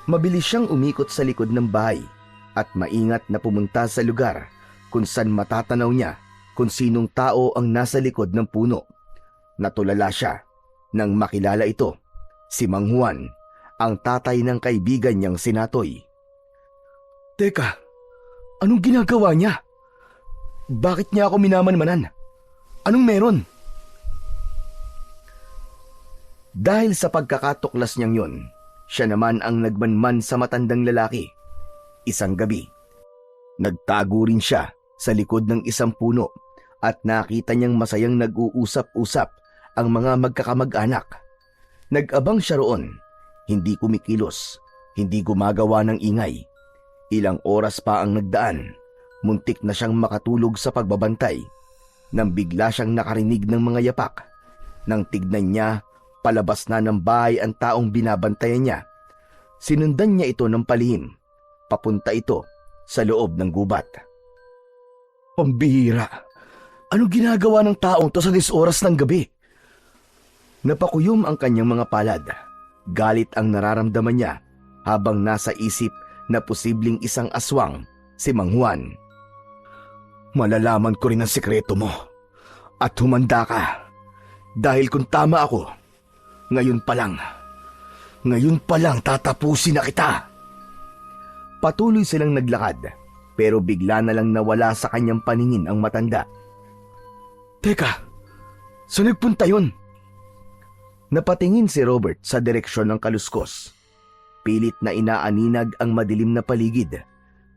Mabilis siyang umikot sa likod ng bahay at maingat na pumunta sa lugar kung saan matatanaw niya kung sinong tao ang nasa likod ng puno. Natulala siya nang makilala ito, si Mang Juan, ang tatay ng kaibigan niyang si Natoy. Teka, anong ginagawa niya? Bakit niya ako minamanmanan? Anong meron? Dahil sa pagkakatuklas niyang yon, siya naman ang nagmanman sa matandang lalaki. Isang gabi, nagtago rin siya sa likod ng isang puno at nakita niyang masayang nag-uusap-usap ang mga magkakamag-anak. Nag-abang siya roon, hindi kumikilos, hindi gumagawa ng ingay. Ilang oras pa ang nagdaan, muntik na siyang makatulog sa pagbabantay nang bigla siyang nakarinig ng mga yapak. Nang tignan niya, palabas na ng bahay ang taong binabantayan niya. Sinundan niya ito ng palihim. Papunta ito sa loob ng gubat. Pambihira! Ano ginagawa ng taong to sa 10 oras ng gabi? Napakuyom ang kanyang mga palad. Galit ang nararamdaman niya habang nasa isip na posibleng isang aswang si Mang Juan. Malalaman ko rin ang sikreto mo at humanda ka. Dahil kung tama ako, ngayon pa lang tatapusin na kita. Patuloy silang naglakad, pero bigla na lang nawala sa kanyang paningin ang matanda. Teka, saan nagpunta yun? Napatingin si Robert sa direksyon ng kaluskos. Pilit na inaaninag ang madilim na paligid.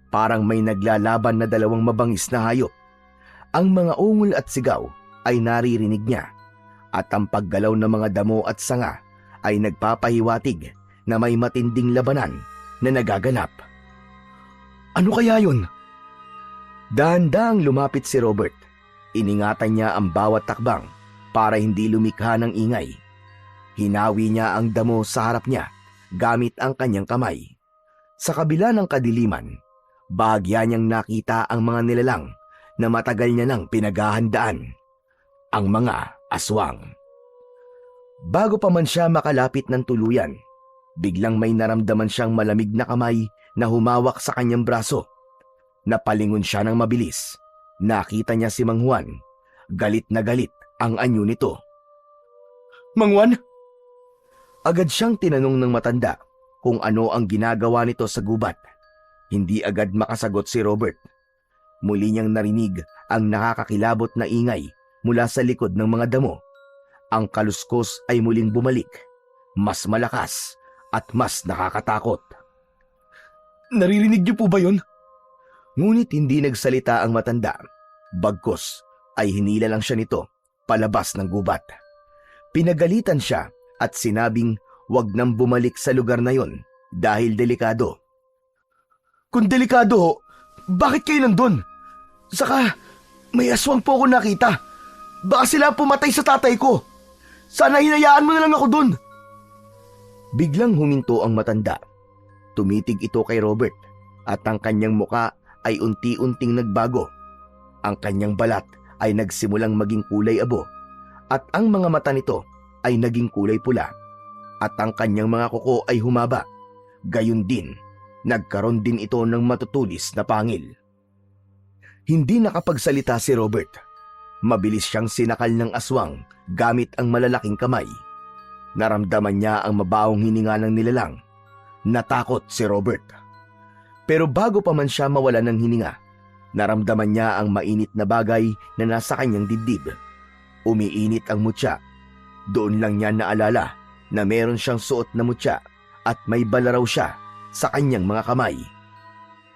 Parang may naglalaban na 2 mabangis na hayop. Ang mga ungol at sigaw ay naririnig niya, at ang paggalaw ng mga damo at sanga ay nagpapahiwatig na may matinding labanan na nagaganap. Ano kaya yun? Dahan-dahang lumapit si Robert. Iningatan niya ang bawat takbang para hindi lumikha ng ingay. Hinawi niya ang damo sa harap niya gamit ang kanyang kamay. Sa kabila ng kadiliman, bahagya niyang nakita ang mga nilalang na matagal niya nang pinaghahandaan. Ang mga aswang. Bago pa man siya makalapit ng tuluyan, biglang may naramdaman siyang malamig na kamay na humawak sa kanyang braso. Napalingon siya ng mabilis. Nakita niya si Mang Juan. Galit na galit ang anyo nito. Mang Juan? Agad siyang tinanong ng matanda kung ano ang ginagawa nito sa gubat. Hindi agad makasagot si Robert. Muli niyang narinig ang nakakakilabot na ingay mula sa likod ng mga damo. Ang kaluskos ay muling bumalik, mas malakas at mas nakakatakot. Naririnig niyo po ba yun? Ngunit hindi nagsalita ang matanda. Bagkus ay hinila lang siya nito palabas ng gubat. Pinagalitan siya at sinabing wag nang bumalik sa lugar na yon dahil delikado. Kung delikado ho, bakit kayo nandun? Saka, may aswang po ako nakita. Baka sila pumatay sa tatay ko. Sana hinayaan mo na lang ako dun. Biglang huminto ang matanda. Tumitig ito kay Robert at ang kanyang muka ay unti-unting nagbago. Ang kanyang balat ay nagsimulang maging kulay abo at ang mga mata nito ay naging kulay pula at ang kanyang mga kuko ay humaba. Gayun din, nagkaroon din ito ng matutulis na pangil. Hindi nakapagsalita si Robert. Mabilis siyang sinakal ng aswang gamit ang malalaking kamay. Naramdaman niya ang mabawong hininga ng nilalang. Natakot si Robert. Pero bago pa man siya mawala ng hininga, naramdaman niya ang mainit na bagay na nasa kanyang dibdib. Umiinit ang mutya. Doon lang niya naalala na meron siyang suot na mutya at may balaraw siya sa kanyang mga kamay.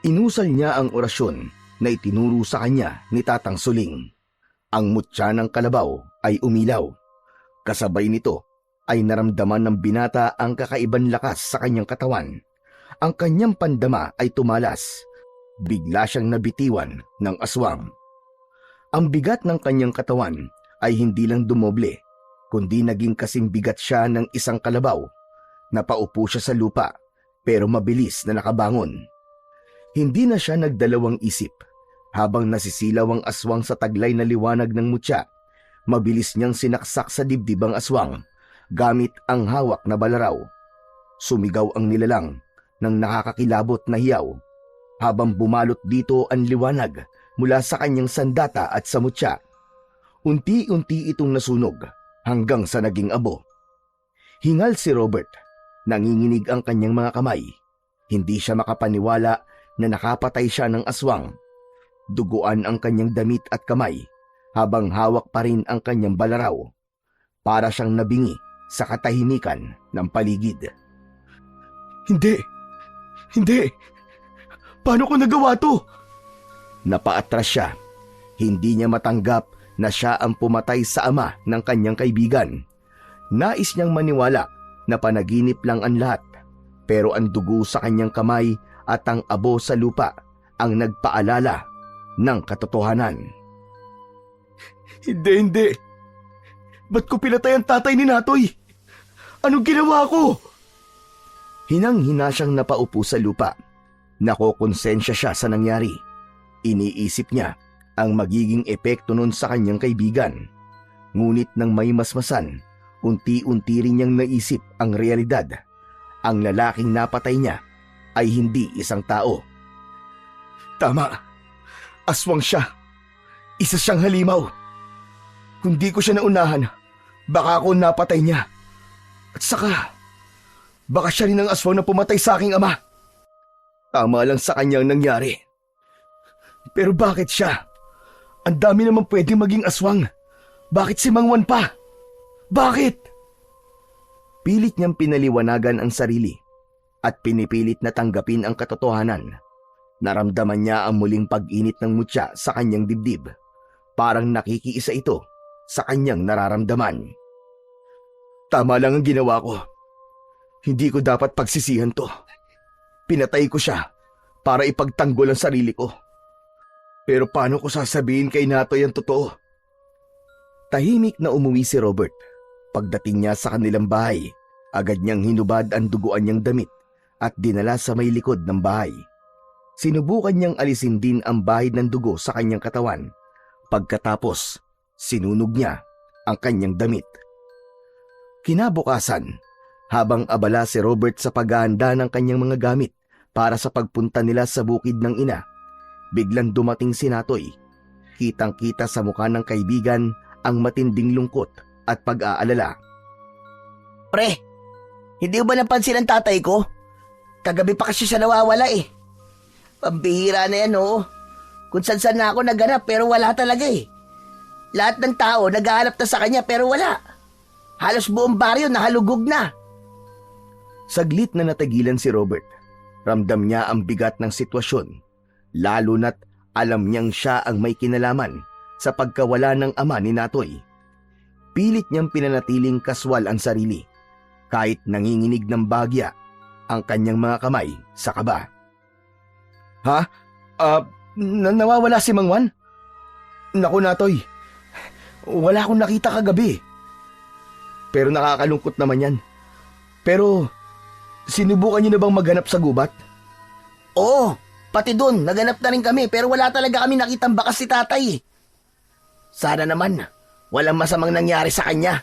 Inusal niya ang orasyon na itinuro sa kanya ni Tatang Suling. Ang mutya ng kalabaw ay umilaw. Kasabay nito ay naramdaman ng binata ang kakaibang lakas sa kanyang katawan. Ang kanyang pandama ay tumalas. Bigla siyang nabitiwan ng aswang. Ang bigat ng kanyang katawan ay hindi lang dumoble, kundi naging kasing bigat siya ng isang kalabaw. Napaupo siya sa lupa, pero mabilis na nakabangon. Hindi na siya nagdalawang isip. Habang nasisilaw ang aswang sa taglay na liwanag ng mutya, mabilis niyang sinaksak sa dibdib ang aswang gamit ang hawak na balaraw. Sumigaw ang nilalang ng nakakakilabot na hiyaw habang bumalot dito ang liwanag mula sa kanyang sandata at sa mutya. Unti-unti itong nasunog hanggang sa naging abo. Hingal si Robert. Nanginginig ang kanyang mga kamay. Hindi siya makapaniwala na nakapatay siya ng aswang. Duguan ang kanyang damit at kamay habang hawak pa rin ang kanyang balaraw. Para siyang nabingi sa katahimikan ng paligid. Hindi! Hindi! Paano ko nagawa to? Napaatras siya. Hindi niya matanggap na siya ang pumatay sa ama ng kanyang kaibigan. Nais niyang maniwala na panaginip lang ang lahat, pero ang dugo sa kanyang kamay at ang abo sa lupa ang nagpaalala ng katotohanan. Hindi! Ba't ko pinatay ang tatay ni Natoy? Anong ginawa ko? Hinang-hina siyang napaupo sa lupa. Nakokonsensya siya sa nangyari. Iniisip niya ang magiging epekto nun sa kanyang kaibigan. Ngunit nang may masmasan, unti-unti rin niyang naisip ang realidad. Ang lalaking napatay niya ay hindi isang tao. Tama. Aswang siya. Isa siyang halimaw. Kung di ko siya naunahan, baka ako napatay niya. At saka, baka siya rin ang aswang na pumatay sa aking ama. Tama lang sa kanyang nangyari. Pero bakit siya? Ang dami naman pwedeng maging aswang. Bakit si Mangwan pa? Bakit? Pilit niyang pinaliwanagan ang sarili at pinipilit na tanggapin ang katotohanan. Naramdaman niya ang muling pag-init ng mutya sa kanyang dibdib. Parang nakikiisa ito sa kanyang nararamdaman. Tama lang ang ginawa ko. Hindi ko dapat pagsisihan to. Pinatay ko siya para ipagtanggol ang sarili ko. Pero paano ko sasabihin kay Natoy ang totoo? Tahimik na umuwi si Robert. Pagdating niya sa kanilang bahay, agad niyang hinubad ang duguan niyang damit at dinala sa may likod ng bahay. Sinubukan niyang alisin din ang bahid ng dugo sa kanyang katawan. Pagkatapos, sinunog niya ang kanyang damit. Kinabukasan, habang abala si Robert sa paghahanda ng kanyang mga gamit para sa pagpunta nila sa bukid ng ina, biglang dumating si Natoy. Kitang-kita sa mukha ng kaibigan ang matinding lungkot at pag-aalala. Pre, hindi mo ba napansin ang tatay ko? Kagabi pa kasi siya nawawala eh. Pambihira na yan, oo. Kung saan na ako naganap pero wala talaga eh. Lahat ng tao naghahanap na sa kanya pero wala. Halos buong baryo nahalugog na. Saglit na natagilan si Robert. Ramdam niya ang bigat ng sitwasyon, lalo na't alam niyang siya ang may kinalaman sa pagkawala ng ama ni Natoy. Pilit niyang pinanatiling kaswal ang sarili, kahit nanginginig ng bahagya ang kanyang mga kamay sa kaba. Ha? Nawawala si Mang Juan? Naku Natoy, wala akong nakita kagabi. Pero nakakalungkot naman yan. Pero, sinubukan niyo na bang maghanap sa gubat? Oo, pati dun, naganap na rin kami pero wala talaga kami nakitang bakas si tatay. Sana naman, walang masamang nangyari sa kanya.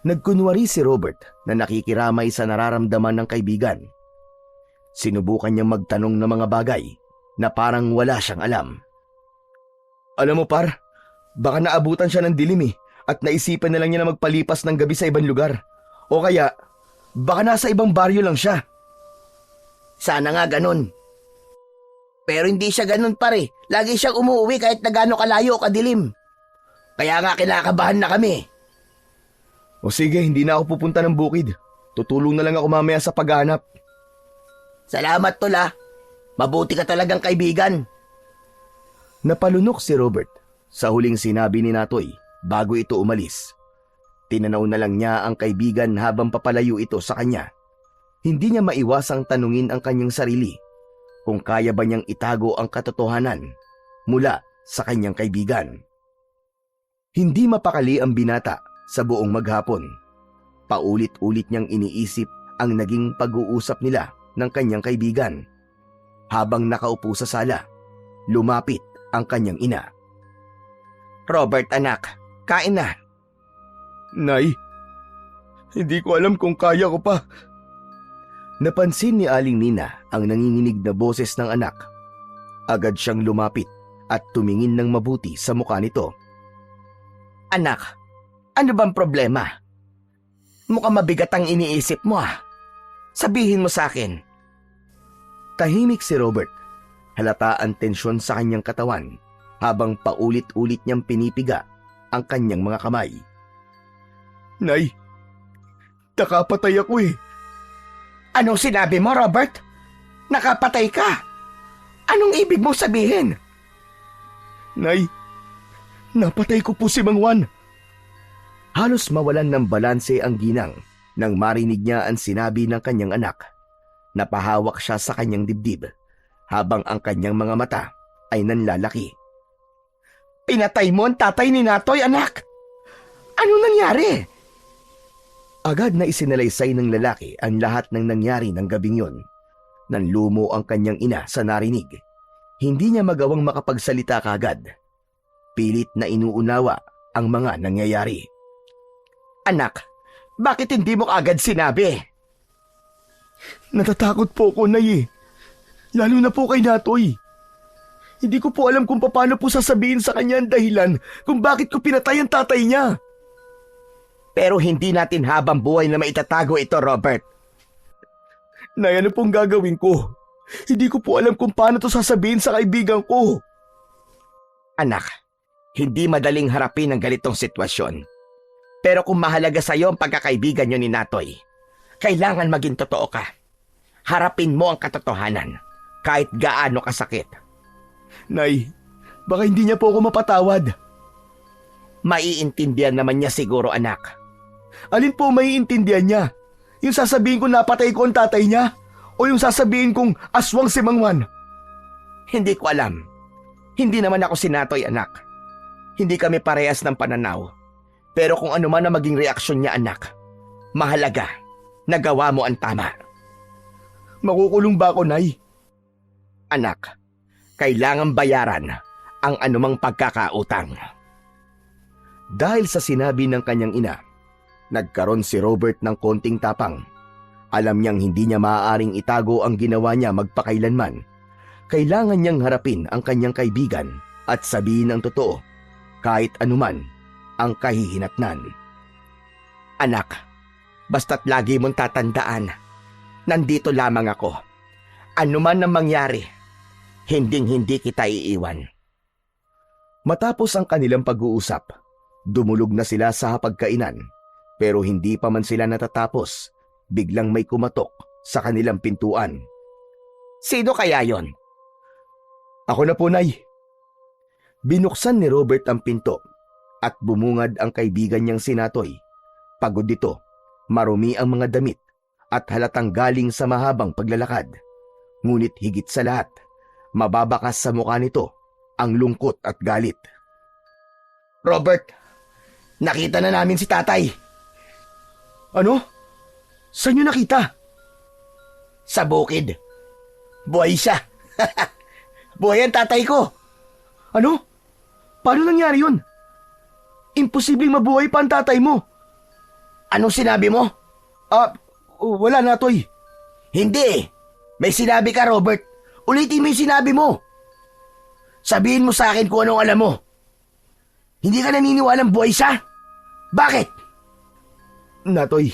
Nagkunwari si Robert na nakikiramay sa nararamdaman ng kaibigan. Sinubukan niyang magtanong ng mga bagay na parang wala siyang alam. Alam mo par, baka naabutan siya ng dilim at naisipan na lang niya na magpalipas ng gabi sa ibang lugar. O kaya, baka nasa ibang baryo lang siya. Sana nga ganun. Pero hindi siya ganun pare. Lagi siyang umuwi kahit na gaano kalayo o kadilim. Kaya nga kinakabahan na kami. O sige, hindi na ako pupunta ng bukid. Tutulong na lang ako mamaya sa paghahanap. Salamat tol ah. Mabuti ka talagang kaibigan. Napalunok si Robert sa huling sinabi ni Natoy bago ito umalis. Tinanaw na lang niya ang kaibigan habang papalayo ito sa kanya. Hindi niya maiwasang tanungin ang kanyang sarili kung kaya ba niyang itago ang katotohanan mula sa kanyang kaibigan. Hindi mapakali ang binata sa buong maghapon. Paulit-ulit niyang iniisip ang naging pag-uusap nila ng kanyang kaibigan. Habang nakaupo sa sala, lumapit ang kanyang ina. Robert anak, kain na. Nay, hindi ko alam kung kaya ko pa. Napansin ni Aling Nina ang nanginginig na boses ng anak. Agad siyang lumapit at tumingin ng mabuti sa mukha nito. Anak, ano bang problema? Mukhang mabigat ang iniisip mo ah. Sabihin mo sa akin. Tahimik si Robert. Halata ang tensyon sa kanyang katawan habang paulit-ulit niyang pinipiga ang kanyang mga kamay. Nay, nakapatay ako eh. Anong sinabi mo, Robert? Nakapatay ka? Anong ibig mong sabihin? Nay, napatay ko po si Mang Juan. Halos mawalan ng balanse ang ginang nang marinig niya ang sinabi ng kanyang anak. Napahawak siya sa kanyang dibdib habang ang kanyang mga mata ay nanlalaki. Pinatay mo ang tatay ni Natoy, anak! Anong nangyari? Agad na isinalaysay ng lalaki ang lahat ng nangyari ng gabing yun. Nanlumo ang kanyang ina sa narinig. Hindi niya magawang makapagsalita kagad. Pilit na inuunawa ang mga nangyayari. Anak, bakit hindi mo agad sinabi? Natatakot po ako, Nay. Lalo na po kay Natoy. Hindi ko po alam kung paano po sasabihin sa kanya ang dahilan kung bakit ko pinatay ang tatay niya. Pero hindi natin habang buhay na maitatago ito, Robert. Nay, ano pong gagawin ko? Hindi ko po alam kung paano to sasabihin sa kaibigan ko. Anak, hindi madaling harapin ang ganitong sitwasyon. Pero kung mahalaga sa iyo ang pagkakaibigan niyo ni Natoy, kailangan maging totoo ka. Harapin mo ang katotohanan, kahit gaano kasakit. Nay, baka hindi niya po ako mapatawad. Maiintindihan naman niya siguro, anak. Alin po maiintindihan niya? Yung sasabihin kong napatay ko ang tatay niya? O yung sasabihin kong aswang si Mang Juan? Hindi ko alam. Hindi naman ako si Natoy, anak. Hindi kami parehas ng pananaw. Pero kung ano man ang maging reaksyon niya, anak, mahalaga, nagawa mo ang tama. Makukulong ba ako, Nay? Anak, kailangan bayaran ang anumang pagkakautang. Dahil sa sinabi ng kanyang ina, nagkaroon si Robert ng konting tapang. Alam niyang hindi niya maaaring itago ang ginawa niya magpakailanman. Kailangan niyang harapin ang kanyang kaibigan at sabihin ang totoo, kahit anuman ang kahihinatnan. Anak, basta't lagi mong tatandaan, nandito lamang ako. Ano man ang mangyari, hinding-hindi kita iiwan. Matapos ang kanilang pag-uusap, dumulog na sila sa hapagkainan. Pero hindi pa man sila natatapos, biglang may kumatok sa kanilang pintuan. Sino kaya yon? Ako na po, Nay. Binuksan ni Robert ang pinto at bumungad ang kaibigan niyang si Natoy. Pagod ito, marumi ang mga damit at halatang galing sa mahabang paglalakad. Ngunit higit sa lahat, mababakas sa mukha nito ang lungkot at galit. Robert, nakita na namin si tatay. Ano? Saan niyo nakita? Sa bukid. Buhay siya. Buhay ang tatay ko. Ano? Paano nangyari yun? Imposibleng mabuhay pa ang tatay mo. Anong sinabi mo? Wala, Natoy. Hindi. May sinabi ka, Robert. Ulitin mo yung sinabi mo. Sabihin mo sa akin kung anong alam mo. Hindi ka naniniwalang buhay siya? Bakit? Natoy.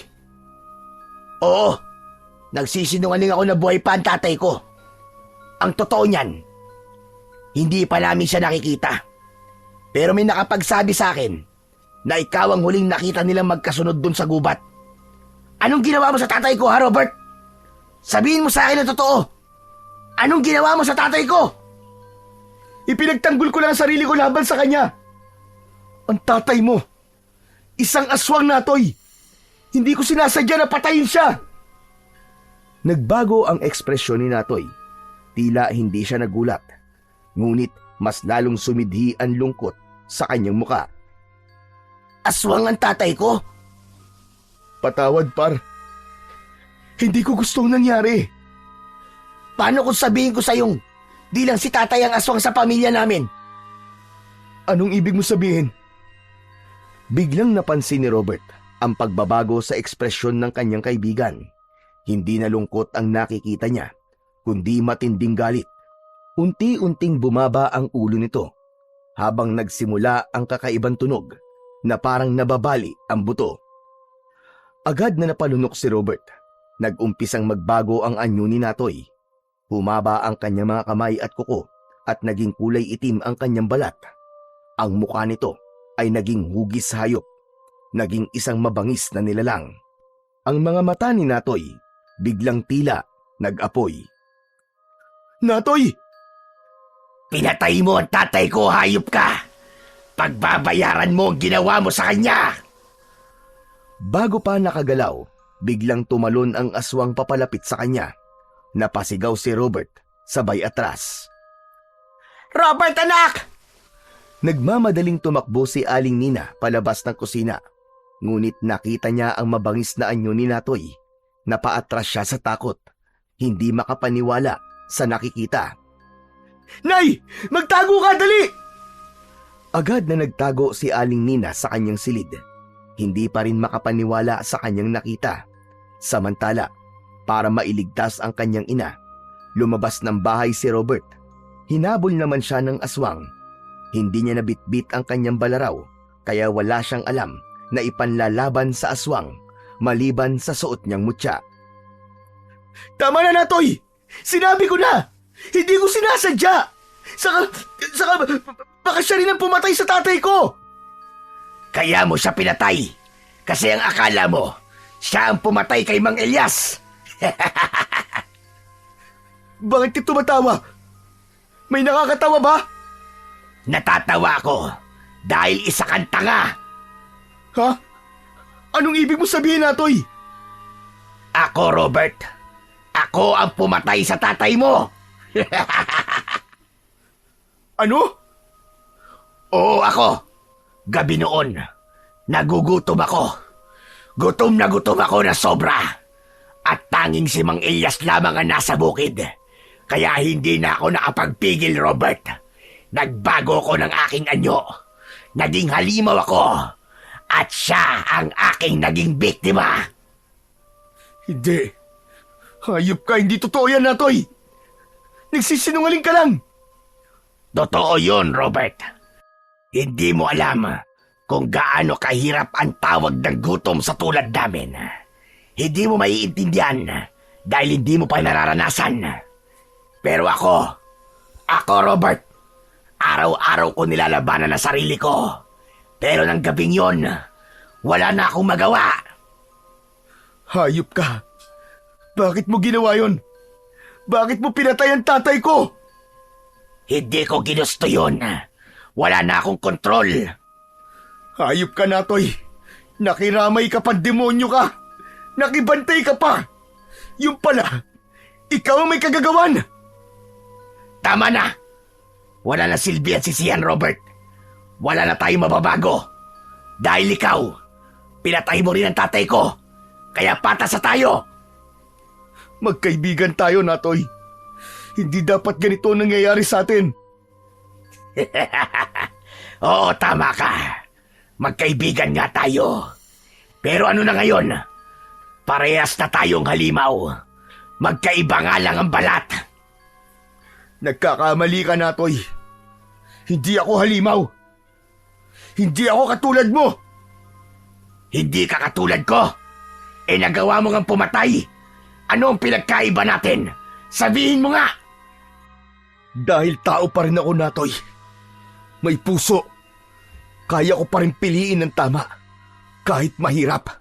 Oo. Nagsisinungaling ako na buhay pa ang tatay ko. Ang totoo niyan, hindi pa namin siya nakikita. Pero may nakapagsabi sa akin na ikaw ang huling nakita nilang magkasunod dun sa gubat. Anong ginawa mo sa tatay ko, ha, Robert? Sabihin mo sa akin ang totoo. Anong ginawa mo sa tatay ko? Ipinagtanggol ko lang ang sarili ko laban sa kanya. Ang tatay mo, isang aswang, Natoy. Hindi ko sinasadya na patayin siya. Nagbago ang ekspresyon ni Natoy. Tila hindi siya nagulat. Ngunit mas lalong sumidhi ang lungkot sa kanyang muka. Aswang ang tatay ko? Patawad, par. Hindi ko gustong nangyari. Paano kung sabihin ko sa'yong di lang si tatay ang aswang sa pamilya namin? Anong ibig mo sabihin? Biglang napansin ni Robert ang pagbabago sa ekspresyon ng kanyang kaibigan. Hindi na lungkot ang nakikita niya, kundi matinding galit. Unti-unting bumaba ang ulo nito, habang nagsimula ang kakaibang tunog na parang nababali ang buto. Agad na napalunok si Robert. Nag-umpisang magbago ang anyo ni Natoy. Humaba ang kanyang mga kamay at kuko at naging kulay itim ang kanyang balat. Ang mukha nito ay naging hugis hayop. Naging isang mabangis na nilalang. Ang mga mata ni Natoy biglang tila nag-apoy. Natoy! Pinatay mo ang tatay ko, hayop ka! Pagbabayaran mo ang ginawa mo sa kanya! Bago pa nakagalaw, biglang tumalon ang aswang papalapit sa kanya. Napasigaw si Robert, sabay atras. Robert, anak! Nagmamadaling tumakbo si Aling Nina palabas ng kusina. Ngunit nakita niya ang mabangis na anyo ni Natoy. Napaatras siya sa takot. Hindi makapaniwala sa nakikita. Nay! Magtago ka, dali! Agad na nagtago si Aling Nina sa kanyang silid. Hindi pa rin makapaniwala sa kanyang nakita. Samantala, para mailigtas ang kanyang ina, lumabas ng bahay si Robert. Hinabol naman siya ng aswang. Hindi niya nabitbit ang kanyang balaraw, kaya wala siyang alam na ipanlalaban sa aswang maliban sa suot niyang mutya. Tama na, Natoy! Sinabi ko na! Hindi ko sinasadya! Saka baka siya rin ang pumatay sa tatay ko! Kaya mo siya pinatay kasi ang akala mo siya ang pumatay kay Mang Elias. Bakit ka tumatawa? May nakakatawa ba? Natatawa ako dahil isa kang tanga. Ha? Anong ibig mo sabihin, Natoy? Ako, Robert. Ako ang pumatay sa tatay mo. Ano? Oo, ako. Gabi noon, nagugutom ako. Gutom na sobra. At tanging si Mang Elias lamang ang nasa bukid. Kaya hindi na ako nakapagpigil, Robert. Nagbago ko ng aking anyo. Naging halimaw ako. At siya ang aking naging biktima. Hindi. Hayop ka, hindi totoo yan, Natoy. Nagsisinungaling ka lang. Totoo yun, Robert. Hindi mo alam kung gaano kahirap ang tawag ng gutom sa tulad namin. Hindi mo maiintindihan dahil hindi mo pa nararanasan. Pero ako, Robert, Araw-araw ko nilalabanan ang sarili ko. Pero ng gabing yon, wala na akong magawa. Hayop ka. Bakit mo ginawa yon? Bakit mo pinatay ang tatay ko? Hindi ko ginusto yun. Wala na akong kontrol. Hayop ka, Natoy. Nakiramay ka pa, demonyo ka. Nakibantay ka pa. Yung pala, ikaw ang may kagagawan. Tama na. Wala na silbi at sisihan, Robert. Wala na tayong mababago. Dahil ikaw, pinatay mo rin ang tatay ko. Kaya patas sa tayo. Magkaibigan tayo, Natoy. Hindi dapat ganito nangyayari sa atin. Oo, tama ka. Magkaibigan nga tayo. Pero ano na ngayon? Parehas na tayong halimaw. Magkaiba nga lang ang balat. Nagkakamali ka, Natoy. Hindi ako halimaw. Hindi ako katulad mo. Hindi ka katulad ko. Nagawa mo ngang pumatay. Ano ang pinagkaiba natin? Sabihin mo nga. Dahil tao pa rin ako, Natoy. May puso. Kaya ko pa rin piliin ng tama. Kahit mahirap.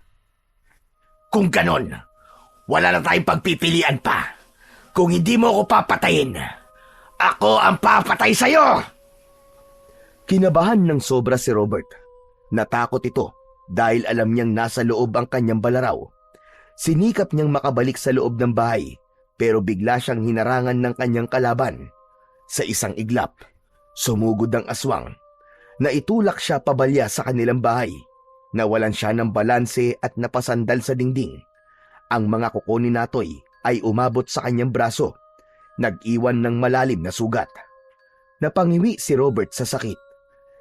Kung ganon, wala na tayong pagpipilian pa. Kung hindi mo ako papatayin, ako ang papatay sa'yo! Kinabahan ng sobra si Robert. Natakot ito dahil alam niyang nasa loob ang kanyang balaraw. Sinikap niyang makabalik sa loob ng bahay pero bigla siyang hinarangan ng kanyang kalaban. Sa isang iglap, sumugod ang aswang. Naitulak siya pabalya sa kanilang bahay. Nawalan siya ng balanse at napasandal sa dingding. Ang mga kuko ni Natoy ay umabot sa kanyang braso. Nag-iwan ng malalim na sugat. Napangiwi si Robert sa sakit.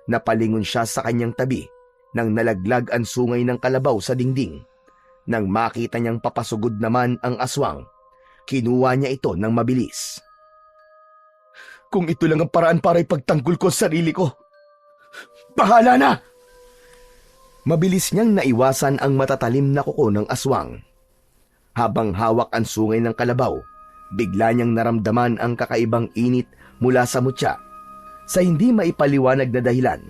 Napalingon siya sa kanyang tabi nang nalaglag ang sungay ng kalabaw sa dingding. Nang makita niyang papasugod naman ang aswang, kinuha niya ito ng mabilis. Kung ito lang ang paraan para ipagtanggol ko sa sarili ko, bahala na! Mabilis niyang naiwasan ang matatalim na kuko ng aswang. Habang hawak ang sungay ng kalabaw, bigla niyang naramdaman ang kakaibang init mula sa mutya. Sa hindi maipaliwanag na dahilan,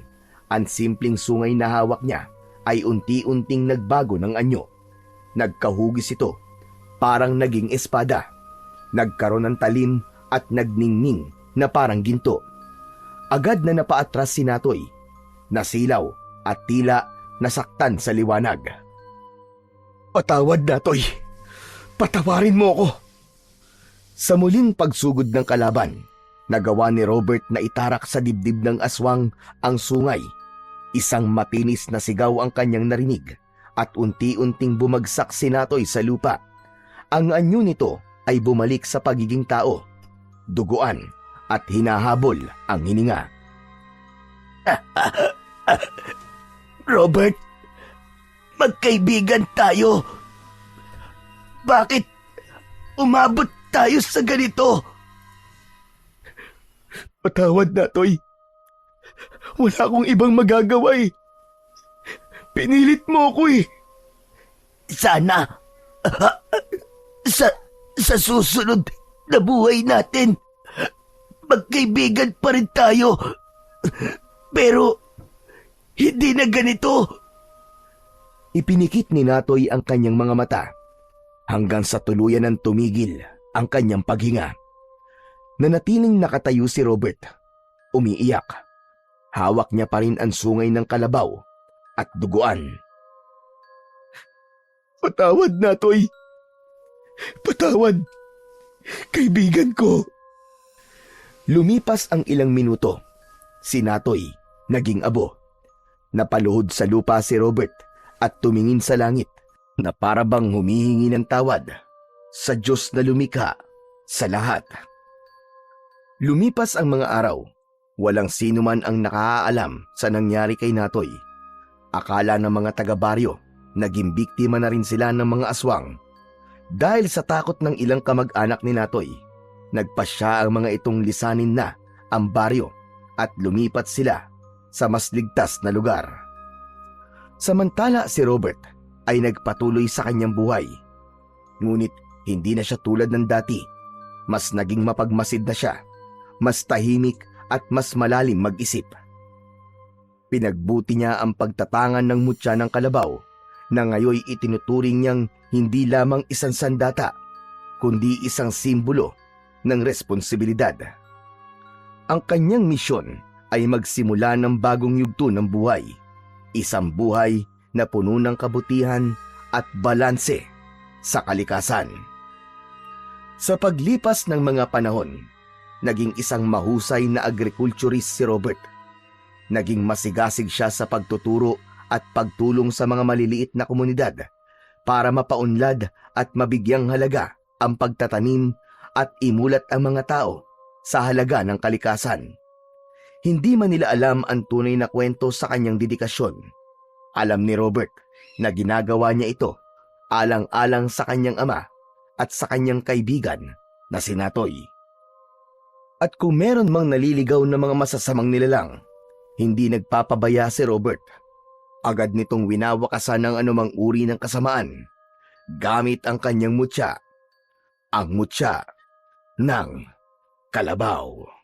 ang simpleng sungay na hawak niya ay unti-unting nagbago ng anyo. Nagkahugis ito, parang naging espada. Nagkaroon ng talim at nagningning na parang ginto. Agad na napaatras si Natoy, nasilaw at tila nasaktan sa liwanag. Patawad, Natoy. Patawarin mo ako. Sa muling pagsugod ng kalaban, nagawa ni Robert na itarak sa dibdib ng aswang ang sungay. Isang matinis na sigaw ang kanyang narinig at unti-unting bumagsak si Natoy sa lupa. Ang anyo nito ay bumalik sa pagiging tao. Duguan at hinahabol ang hininga. Robert, magkaibigan tayo. Bakit umabot tayo sa ganito? Patawad, Natoy. Wala akong ibang magagawa eh. Pinilit mo ako eh. Sana sa susunod na buhay natin, magkaibigan pa rin tayo. Pero hindi na ganito. Ipinikit ni Natoy ang kanyang mga mata hanggang sa tuluyan ng tumigil ang kanyang paghinga. Nanatiling nakatayo si Robert, umiiyak. Hawak niya pa rin ang sungay ng kalabaw at duguan. Patawad, Natoy. Patawad. Kaibigan ko. Lumipas ang ilang minuto. Si Natoy naging abo. Napaluhod sa lupa si Robert at tumingin sa langit na para bang humihingi ng tawad sa Diyos na lumikha sa lahat. Lumipas ang mga araw. Walang sino man ang nakaalam sa nangyari kay Natoy. Akala ng mga taga-baryo, naging biktima na rin sila ng mga aswang. Dahil sa takot ng ilang kamag-anak ni Natoy, nagpasya ang mga itong lisanin na ang baryo at lumipat sila sa mas ligtas na lugar. Samantala si Robert ay nagpatuloy sa kanyang buhay. Ngunit hindi na siya tulad ng dati. Mas naging mapagmasid na siya. Mas tahimik at mas malalim mag-isip. Pinagbuti niya ang pagtatangan ng mutya ng kalabaw na ngayoy itinuturing niyang hindi lamang isang sandata, kundi isang simbolo ng responsibilidad. Ang kanyang misyon ay magsimula ng bagong yugto ng buhay, isang buhay na puno ng kabutihan at balanse sa kalikasan. Sa paglipas ng mga panahon, naging isang mahusay na agriculturist si Robert. Naging masigasig siya sa pagtuturo at pagtulong sa mga maliliit na komunidad para mapaunlad at mabigyang halaga ang pagtatanim at imulat ang mga tao sa halaga ng kalikasan. Hindi man nila alam ang tunay na kwento sa kanyang dedikasyon. Alam ni Robert na ginagawa niya ito alang-alang sa kanyang ama at sa kanyang kaibigan na si Natoy. At kung meron mang naliligaw na mga masasamang nilalang, hindi nagpapabaya si Robert. Agad nitong winawakasan ng anumang uri ng kasamaan gamit ang kanyang mutya, ang mutya ng kalabaw.